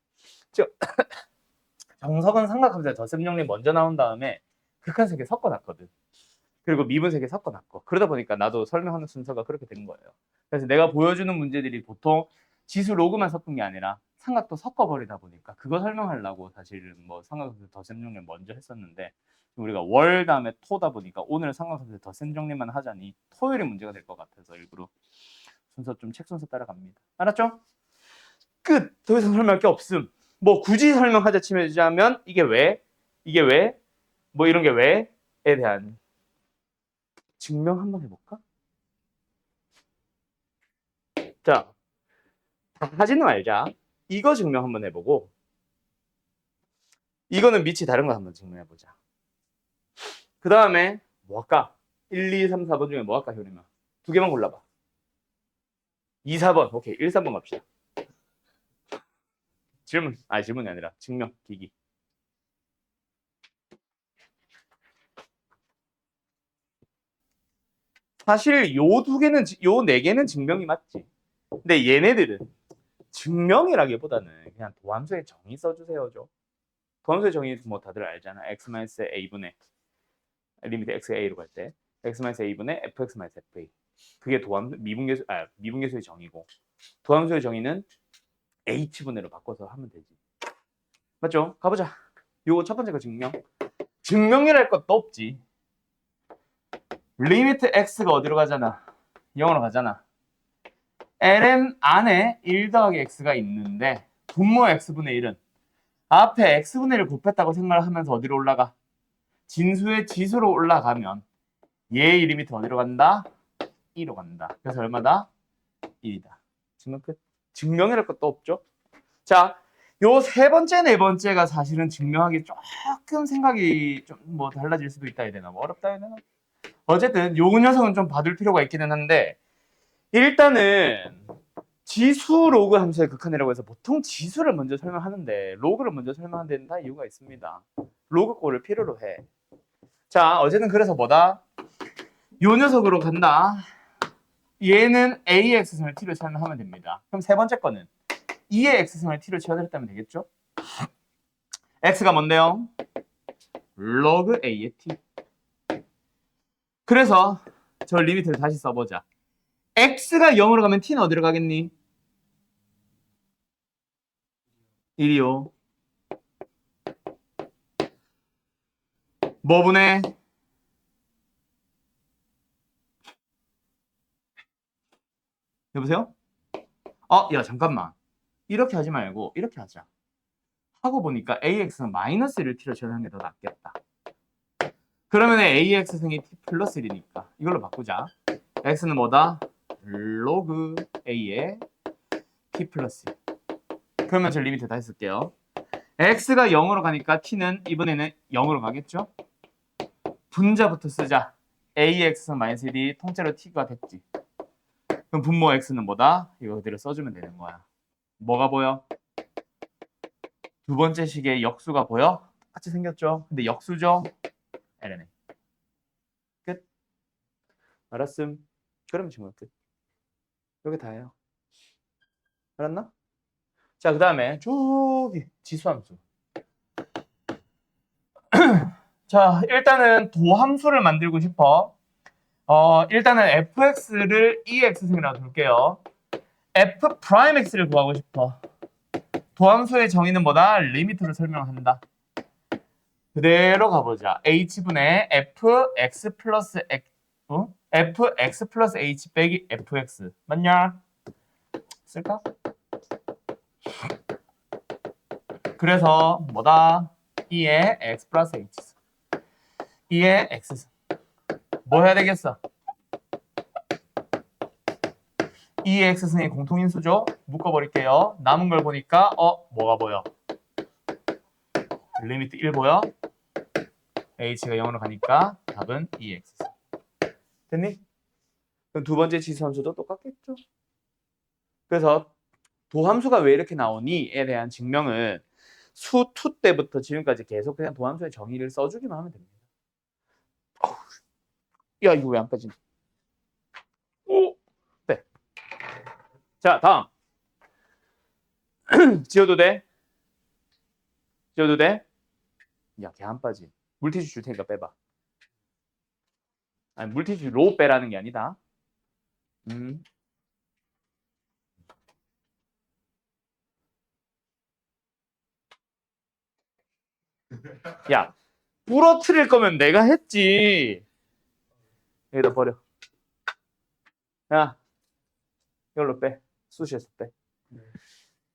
정석은 삼각함수에 덧셈 정리 먼저 나온 다음에 극한 세 개 섞어놨거든. 그리고 미분 세 개 섞어놨고 그러다 보니까 나도 설명하는 순서가 그렇게 된 거예요. 그래서 내가 보여주는 문제들이 보통 지수 로그만 섞은 게 아니라 삼각도 섞어버리다 보니까 그거 설명하려고 사실은 뭐 삼각함수 덧셈 정리 먼저 했었는데 우리가 월 다음에 토다 보니까 오늘 삼각함수 덧셈 정리만 하자니 토요일이 문제가 될 것 같아서 일부러 순서 좀 책 순서 따라갑니다. 알았죠? 끝! 더 이상 설명할 게 없음. 뭐 굳이 설명하자 치면 이게 왜? 이게 왜? 뭐 이런 게 왜? 에 대한 증명 한번 해볼까? 자, 다 하지는 말자. 이거 증명 한번 해보고 이거는 밑이 다른 거 한번 증명해보자. 그 다음에 뭐 할까? 1, 2, 3, 4번 중에 뭐 할까, 효림아? 두 개만 골라봐. 2, 4번. 오케이, 1, 3번 갑시다. 질문이 아니라 증명, 기기. 사실 요 두 개는, 요 네 개는 증명이 맞지. 근데 얘네들은 증명이라기보다는 그냥 도함수의 정의 써주세요. 도함수의 정의 뭐 다들 알잖아. x-a분의 리미트 xa로 갈 때 x-a분의 fx-fa. 그게 미분계수의 정의고 도함수의 정의는 h분의로 바꿔서 하면 되지. 맞죠? 가보자. 요거 첫 번째 거 증명. 증명이랄 것도 없지. 리미트 x가 어디로 가잖아? 0으로 가잖아. ln 안에 1 더하기 x가 있는데 분모 x분의 1은 앞에 x분의 1을 곱했다고 생각을 하면서 어디로 올라가? 진수의 지수로 올라가면 얘의 리미트 어디로 간다? 2로 간다. 그래서 얼마다? 1이다. 증명 끝. 증명이랄 것도 없죠. 자, 요 세 번째, 네 번째가 사실은 증명하기 조금 생각이 좀 뭐 달라질 수도 있다 해야 되나? 뭐 어렵다 해야 되나? 어쨌든 요 녀석은 좀 봐둘 필요가 있기는 한데 일단은 지수 로그 함수의 극한이라고 해서 보통 지수를 먼저 설명하는데 로그를 먼저 설명하는 데는 다 이유가 있습니다. 로그 꼴을 필요로 해. 자, 어쨌든 그래서 뭐다? 요 녀석으로 간다. 얘는 A의 x승을 t로 하면 됩니다. 그럼 세 번째 거는 2의 x승을 t로 치환했다면 되겠죠? x가 뭔데요? log a의 t. 그래서 저 리미트를 다시 써보자. x가 0으로 가면 t는 어디로 가겠니? 1이요. 뭐 분해? 여보세요? 야 잠깐만. 이렇게 하지 말고 이렇게 하자. 하고 보니까 ax는 마이너스 1을 t로 치환하는 게 더 낫겠다. 그러면 ax승이 t 플러스 1이니까 이걸로 바꾸자. x는 뭐다? log a의 t 플러스 1. 그러면 저 리미트 다시 쓸게요. x가 0으로 가니까 t는 이번에는 0으로 가겠죠? 분자부터 쓰자. ax 마이너스 1이 통째로 t가 됐지. 그럼 분모 x는 뭐다? 이거 그대로 써주면 되는 거야. 뭐가 보여? 두 번째 식의 역수가 보여? 똑같이 생겼죠? 근데 역수죠? ln a. 끝. 알았음. 그러면 지금 끝. 여기 다예요. 알았나? 자, 그 다음에 저기 지수함수. 자, 일단은 도함수를 만들고 싶어. 일단은 fx를 ex승이라고 둘게요. f 프라임 x를 구하고 싶어. 도함수의 정의는 뭐다? 리미트로 설명한다. 그대로 가보자. h분의 fx 플러스 x, fx 플러스 h 빼기 fx. 맞냐? 쓸까? 그래서 뭐다? 2의 x 플러스 h. 2의 x. 뭐 해야 되겠어? 2의 x승의 공통인수죠? 묶어버릴게요. 남은 걸 보니까 뭐가 보여? 리미트 1 보여? h가 0으로 가니까 답은 2x. 됐니? 그럼 두 번째 지수함수도 똑같겠죠? 그래서 도함수가 왜 이렇게 나오니?에 대한 증명은 수2 때부터 지금까지 계속 그냥 도함수의 정의를 써주기만 하면 됩니다. 야, 이거 왜 안 빠지니? 오! 네. 자, 다음. 지워도 돼? 지워도 돼? 야, 걔 안 빠지. 물티슈 줄 테니까 빼봐. 아니, 물티슈로 빼라는 게 아니다. 야, 부러뜨릴 거면 내가 했지. 여기다 버려. 야, 이걸로 빼. 수시에서 빼.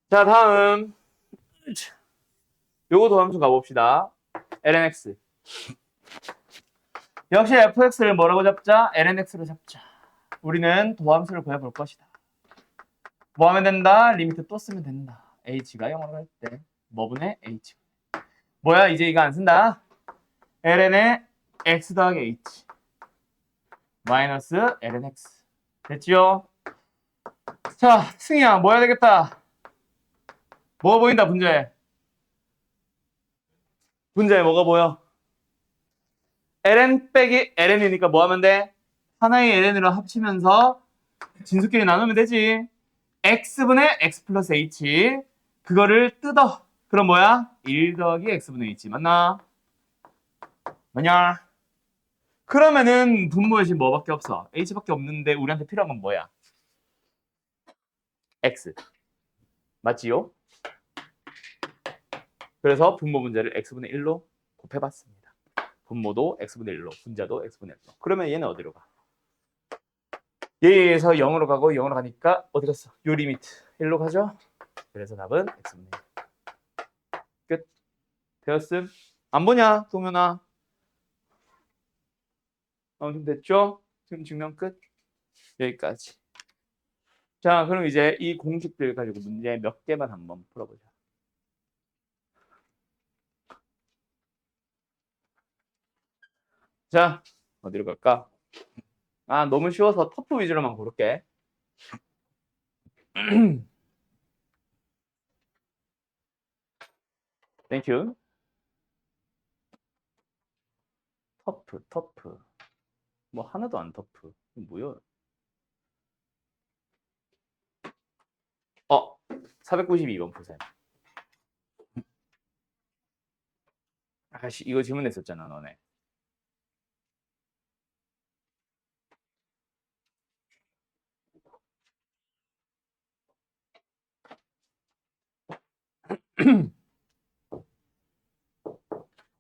자, 다음. 요거 도함수 가봅시다. lnx. 역시 fx를 뭐라고 잡자? lnx로 잡자. 우리는 도함수를 구해볼 것이다. 뭐 하면 된다? 리미트 또 쓰면 된다. h가 0으로 갈 때. 뭐분의 h. 뭐야, 이제 이거 안 쓴다. ln의 x 더하기 h. 마이너스 lnx. 됐지요? 자, 승희야, 뭐 해야 되겠다? 뭐 보인다, 분자에? 분자에 뭐가 보여? ln 빼기 ln이니까 뭐 하면 돼? 하나의 ln으로 합치면서 진수끼리 나누면 되지. x분의 x 플러스 h. 그거를 뜯어. 그럼 뭐야? 1 더하기 x분의 h. 맞나? 맞냐? 그러면은 분모의 식 뭐밖에 없어? h밖에 없는데 우리한테 필요한 건 뭐야? x. 맞지요? 그래서 분모 분자를 x분의 1로 곱해봤습니다. 분모도 x분의 1로, 분자도 x분의 1로. 그러면 얘는 어디로 가? 얘에서 0으로 가고 0으로 가니까 어디 갔어? 요 리미트 1로 가죠? 그래서 답은 x분의 1. 끝. 되었음? 안 보냐, 동현아? 좀 됐죠? 지금 증명 끝. 여기까지. 자, 그럼 이제 이 공식들 가지고 문제 몇 개만 한번 풀어보자. 자, 어디로 갈까? 너무 쉬워서 터프 위주로만 고를게. 땡큐. 터프. 뭐 하나도 안 터프. 뭐야? 492번 보세요. 아씨, 이거 질문했었잖아, 너네.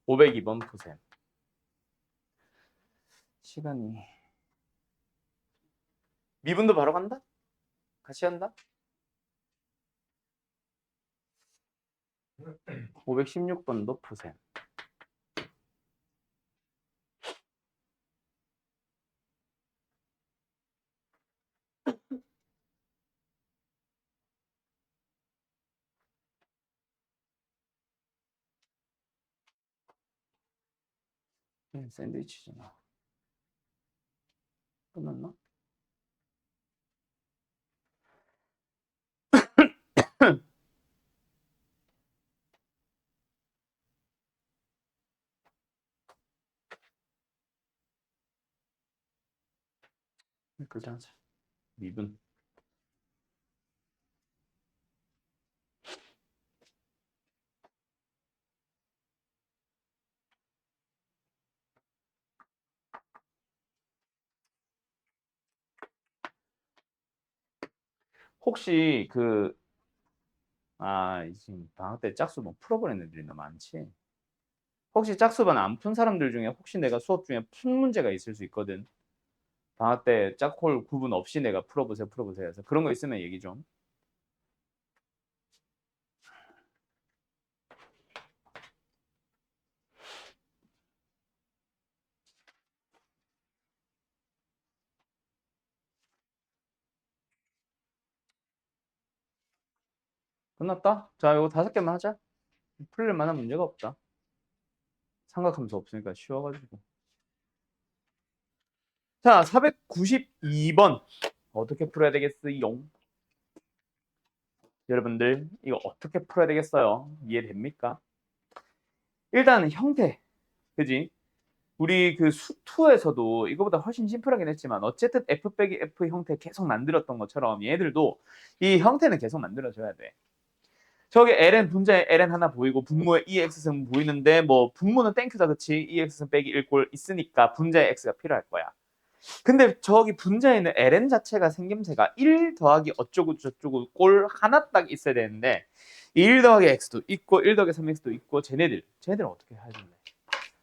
(502번) 보세요. 시간이 미분도 바로 간다? 같이 한다? 516번도 푸세요. 샌드위치잖아. 끝났나? 글자 하자. 미분. 혹시 지금 방학 때 짝수번 풀어버린 애들이 너무 많지? 혹시 짝수번 안 푼 사람들 중에 혹시 내가 수업 중에 푼 문제가 있을 수 있거든. 방학 때 짝홀 구분 없이 내가 풀어보세요 해서 그런 거 있으면 얘기 좀. 끝났다? 자, 이거 5개만 하자. 풀릴 만한 문제가 없다. 삼각함수 없으니까 쉬워가지고. 자, 492번. 어떻게 풀어야 되겠어요? 여러분들, 이거 어떻게 풀어야 되겠어요? 이해됩니까? 일단 형태, 그지? 우리 그 수투에서도 이거보다 훨씬 심플하긴 했지만 어쨌든 F 빼기 F 형태 계속 만들었던 것처럼 얘들도 이 형태는 계속 만들어줘야 돼. 저기 ln 분자에 ln 하나 보이고 분모에 EX승 보이는데 뭐 분모는 땡큐다 그치? EX승 빼기 1꼴 있으니까 분자에 X가 필요할 거야. 근데 저기 분자에는 ln 자체가 생김새가 1 더하기 어쩌고 저쩌고 꼴 하나 딱 있어야 되는데 1 더하기 x도 있고 1 더하기 3x도 있고 쟤네들은 어떻게 해야 되나?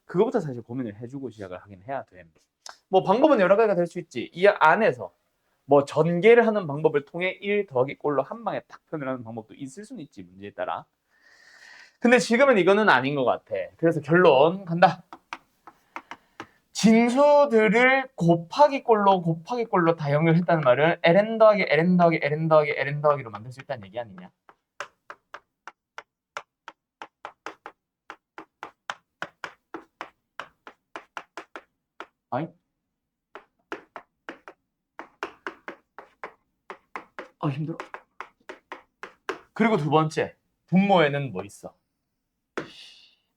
그거부터 사실 고민을 해주고 시작을 하긴 해야 돼. 뭐 방법은 여러 가지가 될 수 있지. 이 안에서 뭐 전개를 하는 방법을 통해 1 더하기 꼴로 한 방에 딱 표현을 하는 방법도 있을 수는 있지, 문제에 따라. 근데 지금은 이거는 아닌 것 같아. 그래서 결론 간다. 진수들을 곱하기 꼴로 다 연결했다는 말은 ln 더하기 ln 더하기 ln 더하기 ln 더하기로 만들 수 있다는 얘기 아니냐? 아니? 힘들어. 그리고 두 번째, 분모에는 뭐 있어?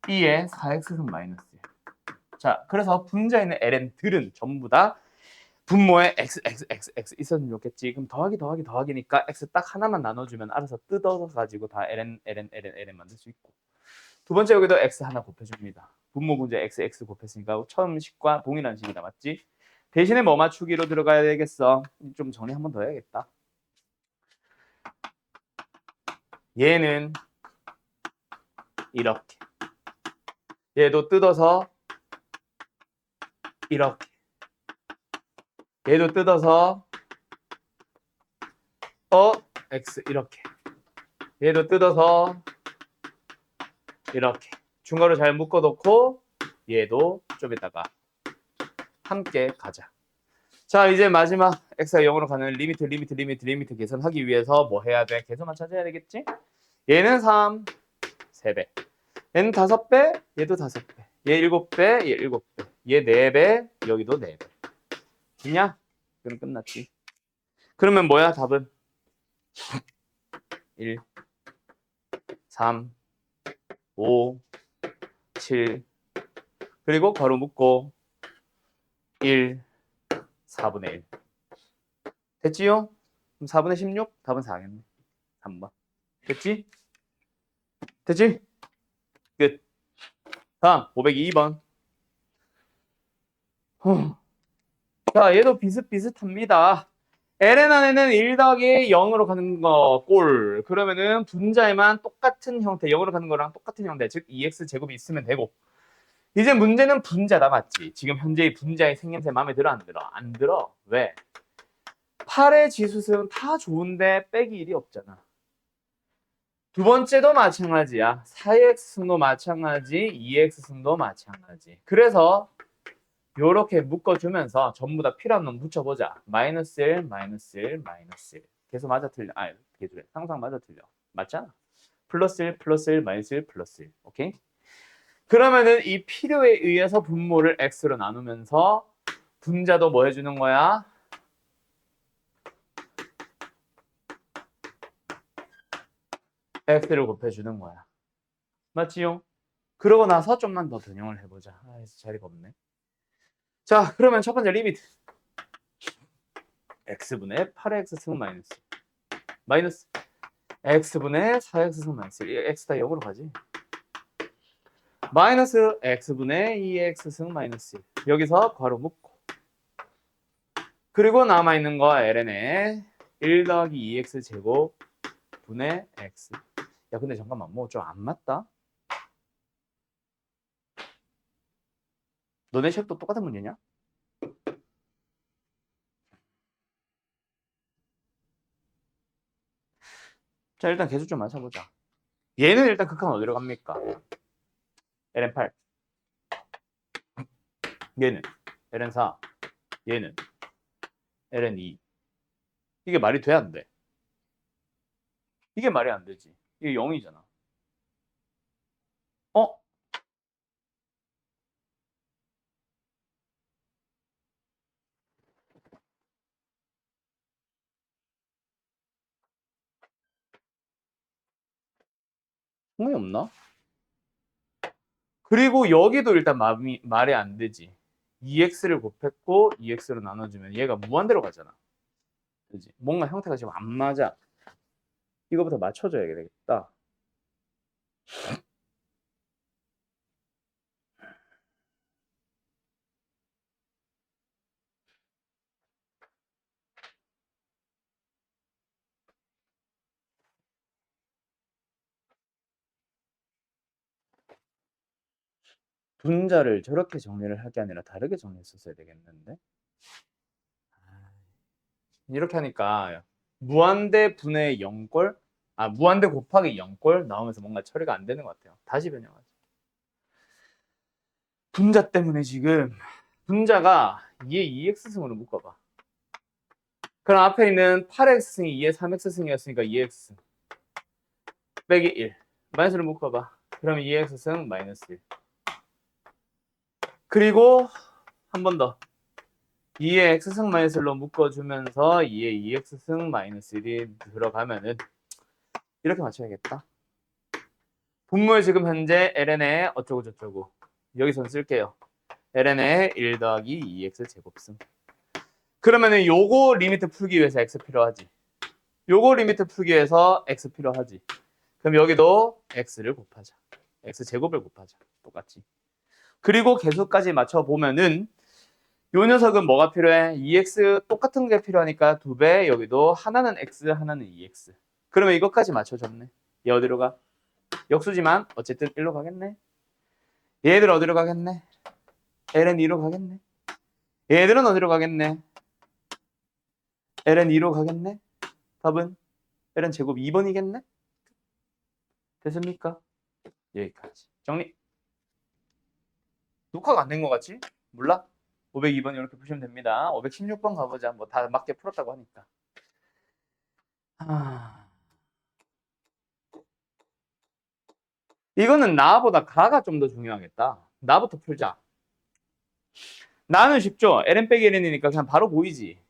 2의 4x승 마이너스 1. 자, 그래서 분자에 있는 ln들은 전부 다 분모에 x 있었으면 좋겠지. 그럼 더하기니까 x 딱 하나만 나눠주면 알아서 뜯어서 가지고 다 ln 만들 수 있고. 두 번째 여기도 x 하나 곱해줍니다. 분모 분자 x 곱했으니까 처음 식과 동일한 식이다, 맞지? 대신에 뭐 맞추기로 들어가야 되겠어? 좀 정리 한 번 더 해야겠다. 얘는 이렇게. 얘도 뜯어서 이렇게. 얘도 뜯어서 x 이렇게. 얘도 뜯어서 이렇게. 중괄호 잘 묶어놓고 얘도 좀 이따가 함께 가자. 자, 이제 마지막 x가 0으로 가는 리미트 계산하기 위해서 뭐 해야 돼? 계산만 찾아야 되겠지? 얘는 3, 3배. 얘는 5배, 얘도 5배. 얘 7배, 얘 7배. 얘 4배, 여기도 4배. 됐냐? 그럼 끝났지. 그러면 뭐야, 답은? 1, 3, 5, 7. 그리고 괄호 묶고 1, 4분의 1. 됐지요? 그럼 4분의 16? 답은 4겠네. 3번. 됐지? 됐지? 끝. 다음 502번. 자, 얘도 비슷비슷합니다. ln 안에는 1 더하기 0으로 가는 거 꼴. 그러면은 분자에만 똑같은 형태, 0으로 가는 거랑 똑같은 형태, 즉 2x 제곱이 있으면 되고. 이제 문제는 분자다, 맞지? 지금 현재의 분자의 생김새 마음에 들어, 안 들어? 안 들어. 왜? 8의 지수수는 다 좋은데 빼기 1이 없잖아. 두 번째도 마찬가지야. 4x 승도 마찬가지, 2x 승도 마찬가지. 그래서 요렇게 묶어주면서 전부 다 필요한 놈 붙여보자. 마이너스 1, 마이너스 1, 마이너스 1. 계속 맞아 틀려. 계속 항상 맞아 틀려. 맞잖아. 플러스 1, 플러스 1, 마이너스 1, 플러스 1. 오케이? 그러면은 이 필요에 의해서 분모를 x로 나누면서 분자도 뭐 해주는 거야? x를 곱해주는 거야. 맞지요? 그러고 나서 좀만 더 변형을 해보자. 자리가 없네. 자, 그러면 첫 번째 리미트. x분의 8x 승 마이너스. 마이너스 x분의 4x 승 마이너스. x 다 0으로 가지. 마이너스 x분의 2x 승 마이너스 1. 여기서 괄호 묶고. 그리고 남아있는 거 ln에 1 더하기 2x 제곱 분의 x. 야, 근데 잠깐만, 뭐 좀 안 맞다? 너네 책도 똑같은 문제냐? 자, 일단 계속 좀 맞춰보자. 얘는 일단 극한 어디로 갑니까? ln 8. 얘는 ln 4. 얘는 ln 2. 이게 말이 돼, 안 돼? 이게 말이 안 되지. 이게 0이잖아. 어? 상관이 없나? 그리고 여기도 일단 말이 안 되지. 2x를 곱했고 2x로 나눠주면 얘가 무한대로 가잖아. 그지? 뭔가 형태가 지금 안 맞아. 이거부터 맞춰줘야 되겠다. 분자를 저렇게 정리를 할 게 아니라 다르게 정리했었어야 되겠는데. 이렇게 하니까 무한대 분의 0꼴, 무한대 곱하기 0꼴 나오면서 뭔가 처리가 안 되는 것 같아요. 다시 변형하자. 분자 때문에 지금 분자가 2의 2x승으로 묶어봐. 그럼 앞에 있는 8x승이 2의 3x승이었으니까 2x승 빼기 1. 마이너스를 묶어봐. 그러면 2x승 마이너스 1. 그리고 한 번 더. 2의 x승 마이너스 1로 묶어주면서 2의 2x승 마이너스 1이 들어가면은 이렇게 맞춰야겠다. 분모에 지금 현재 ln에 어쩌고 저쩌고 여기선 쓸게요. ln에 1 더하기 2x 제곱승. 그러면은 요거 리미트 풀기 위해서 x 필요하지. 요거 리미트 풀기 위해서 x 필요하지. 그럼 여기도 x를 곱하자. x 제곱을 곱하자. 똑같이. 그리고 계수까지 맞춰보면은 요 녀석은 뭐가 필요해? 2x 똑같은 게 필요하니까 2배, 여기도 하나는 x, 하나는 2x. 그러면 이것까지 맞춰줬네. 얘 어디로 가? 역수지만 어쨌든 1로 가겠네. 얘들 어디로 가겠네? ln 2로 가겠네. 얘들은 어디로 가겠네? ln 2로 가겠네. 답은 ln 제곱 2번이겠네. 됐습니까? 여기까지. 정리. 녹화가 안 된 것 같지? 몰라? 502번 이렇게 보시면 됩니다. 516번 가보자. 뭐 다 맞게 풀었다고 하니까. 이거는 나보다 가가 좀 더 중요하겠다. 나부터 풀자. 나는 쉽죠. ln 빼기 ln이니까 그냥 바로 보이지.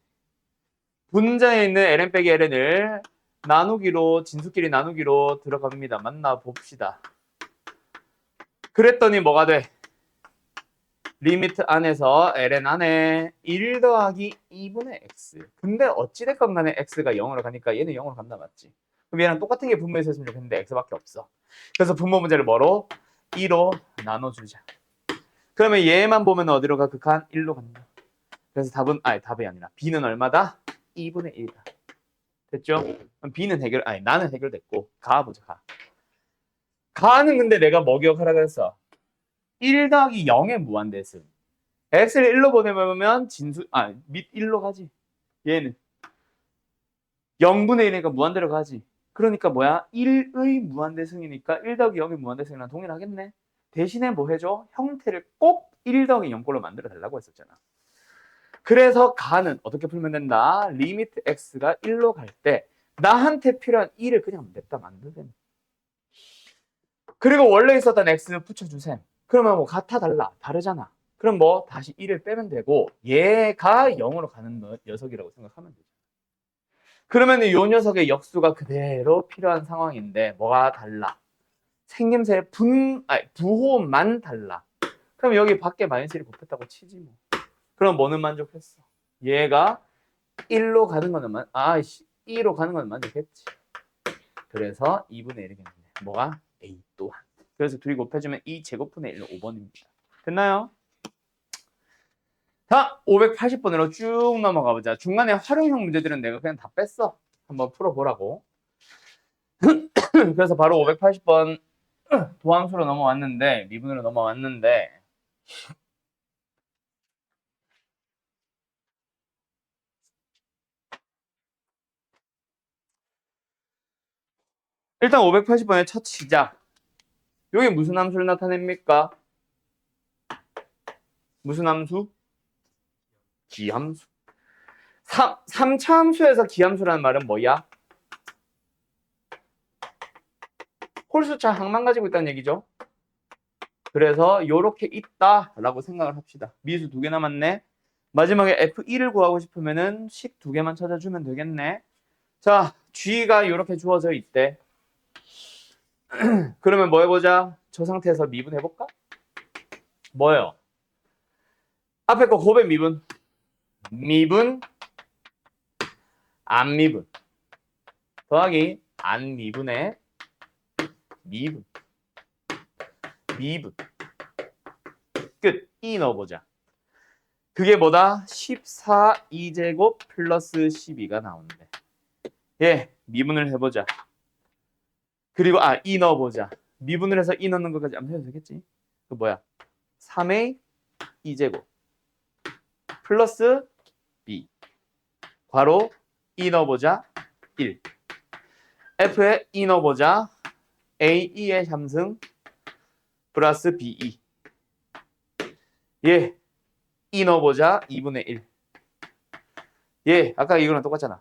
분자에 있는 ln 빼기 ln을 나누기로, 진수끼리 나누기로 들어갑니다. 만나 봅시다. 그랬더니 뭐가 돼? 리미트 안에서 ln 안에 1 더하기 2분의 x. 근데 어찌됐건 간에 x가 0으로 가니까 얘는 0으로 간다 맞지? 그럼 얘랑 똑같은 게 분모에서 했으면 좋겠는데 x밖에 없어. 그래서 분모 문제를 뭐로? 2로 나눠주자. 그러면 얘만 보면 어디로 가? 극한 1로 간다. 그래서 답이 아니라 b는 얼마다? 2분의 1이다. 됐죠? 그럼 b는 나는 해결됐고 가보자. 가는 근데 내가 뭐 기억하라 그랬어? 1 더하기 0의 무한대승. x를 1로 보내면 밑 1로 가지. 얘는 0분의 1이니까 무한대로 가지. 그러니까 뭐야? 1의 무한대승이니까 1 더하기 0의 무한대승이랑 동일하겠네. 대신에 뭐 해줘? 형태를 꼭 1 더하기 0꼴로 만들어 달라고 했었잖아. 그래서 가는 어떻게 풀면 된다? 리미트 x가 1로 갈 때 나한테 필요한 1을 그냥 냅다 만들면. 그리고 원래 있었던 x는 붙여주셈. 그러면 뭐 같아 달라? 다르잖아. 그럼 뭐 다시 1을 빼면 되고 얘가 0으로 가는 녀석이라고 생각하면 되죠. 그러면 이 녀석의 역수가 그대로 필요한 상황인데 뭐가 달라? 생김새 부호만 달라. 그럼 여기 밖에 마이너스 1을 곱했다고 치지 뭐. 그럼 뭐는 만족했어? 얘가 1로 가는 거는 2로 가는 건 만족했지. 그래서 2분의 1이겠네. 뭐가? A 또한. 그래서 둘이 곱해주면 2제곱분의 1로 5번입니다. 됐나요? 자, 580번으로 쭉 넘어가 보자. 중간에 활용형 문제들은 내가 그냥 다 뺐어. 한번 풀어보라고. 그래서 바로 580번 도함수로 넘어왔는데, 미분으로 넘어왔는데, 일단 580번의 첫 시작. 여기 무슨 함수를 나타냅니까? 무슨 함수? 기함수. 3차 함수에서 기함수라는 말은 뭐야? 홀수차 항만 가지고 있다는 얘기죠. 그래서 이렇게 있다라고 생각을 합시다. 미수 2개 남았네. 마지막에 F1을 구하고 싶으면은 식 2개만 찾아주면 되겠네. 자, G가 이렇게 주어져 있대. 그러면 뭐 해보자? 저 상태에서 미분 해볼까? 뭐예요? 앞에 거 곱의 미분. 미분, 안 미분. 더하기 안 미분의 미분. 미분. 끝. 이 넣어보자. 그게 뭐다? 14 2제곱 플러스 12가 나오는데. 예, 미분을 해보자. 그리고 이 넣어보자. 미분을 해서 이 넣는 것까지 안 해도 되겠지? 그 뭐야? 3a 2제곱 플러스 b 괄호 2 넣어보자. 1 f에 2 넣어보자. a 2의 함승 플러스 b 2 예, 2 넣어보자. 2분의 1 예, 아까 이거랑 똑같잖아.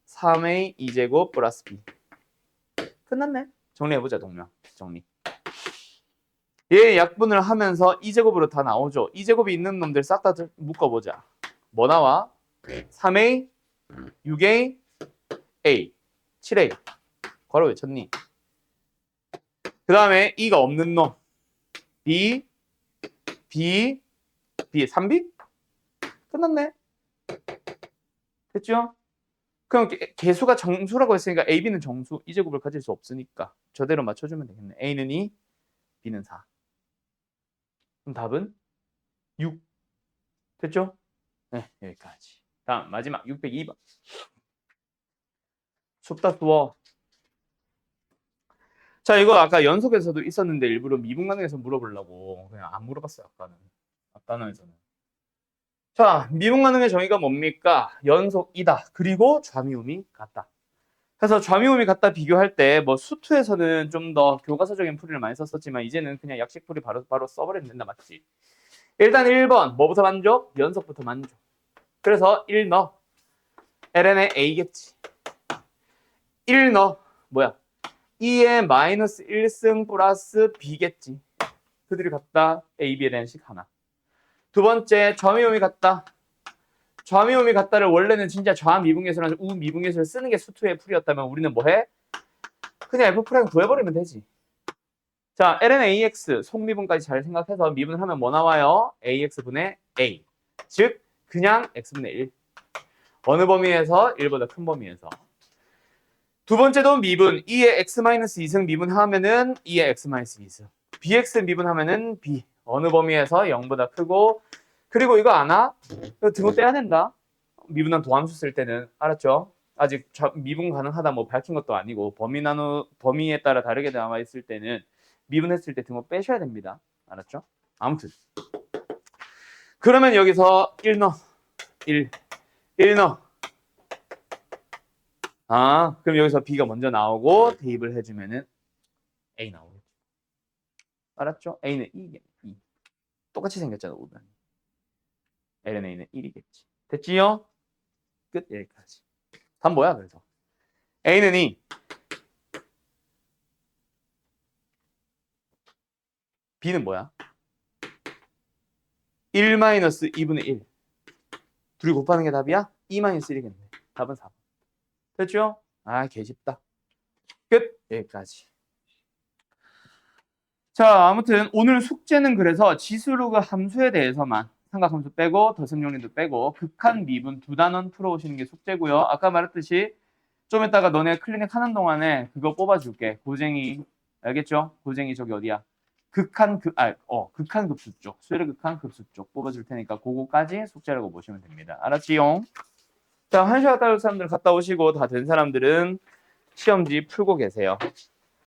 3a 2제곱 플러스 b 끝났네. 정리해보자. 동명 정리. 얘 약분을 하면서 2제곱으로 다 나오죠. 2제곱이 있는 놈들 싹 다 묶어보자. 뭐 나와? 3a 6a a 7a 괄호 외쳤니? 그 다음에 2가 없는 놈 b 3b 끝났네. 됐죠? 그럼 개수가 정수라고 했으니까 a, b는 정수 2제곱을 가질 수 없으니까 저대로 맞춰주면 되겠네. a는 2 b는 4 그럼 답은 6 됐죠? 네, 여기까지. 다음 마지막 602번. 좁다 수어. 자, 이거 아까 연속에서도 있었는데 일부러 미분가능에서 물어보려고 그냥 안 물어봤어요. 앞 단원에서는. 자, 미분가능의 정의가 뭡니까? 연속이다. 그리고 좌미음이 같다. 그래서 좌미음이 같다 비교할 때 뭐 수투에서는 좀 더 교과서적인 풀이를 많이 썼었지만 이제는 그냥 약식풀이 바로 써버리면 된다. 맞지? 일단 1번 뭐부터 만족? 연속부터 만족. 그래서 1 넣어. ln의 a겠지. 1 넣어. 뭐야? 2의 마이너스 1승 플러스 b겠지. 그들이 같다. a, b에 대한 식 하나. 두 번째 좌미음이 같다. 좌미음이 같다를 원래는 진짜 좌미분계수랑 우미분계수를 쓰는 게 수투의 풀이였다면 우리는 뭐해? 그냥 f 프라임 구해버리면 되지. 자, ln ax 속미분까지 잘 생각해서 미분을 하면 뭐 나와요? ax분의 a. 즉 그냥 x분의 1. 어느 범위에서? 1보다 큰 범위에서. 두 번째도 미분. 2의 x-2승 미분하면은 2의 x-2승. bx 미분하면은 b. 어느 범위에서 0보다 크고. 그리고 이거 아나? 이거 등호 떼야 된다. 미분한 도함수 쓸 때는. 알았죠? 아직 미분 가능하다 뭐 밝힌 것도 아니고 범위에 따라 다르게 나와 있을 때는 미분했을 때 등호 빼셔야 됩니다. 알았죠? 아무튼 그러면 여기서 1 넣어. 1 넣어. 아, 그럼 여기서 B가 먼저 나오고 대입을 해주면은 A 나오겠죠. 알았죠? A는 2겠네. 2. 똑같이 생겼잖아, 오면. LNA는 1이겠지. 됐지요? 끝. 여기까지. 답 뭐야, 그래서? A는 2. B는 뭐야? 1-2분의 1. 둘이 곱하는 게 답이야? 2-1이겠네. 답은 4번. 됐죠? 아, 개쉽다. 끝. 여기까지. 자, 아무튼 오늘 숙제는 그래서 지수로그 함수에 대해서만 삼각함수 빼고 더셈용린도 빼고 극한 미분 두 단원 풀어오시는 게 숙제고요. 아까 말했듯이 좀 이따가 너네 클리닉 하는 동안에 그거 뽑아줄게. 고쟁이 알겠죠? 고쟁이 저기 어디야? 극한 급수 쪽, 수열의 극한 급수 쪽 뽑아줄 테니까 그거까지 숙제라고 보시면 됩니다. 알았지요? 자, 1시간 갔다 올 사람들 갔다 오시고 다 된 사람들은 시험지 풀고 계세요.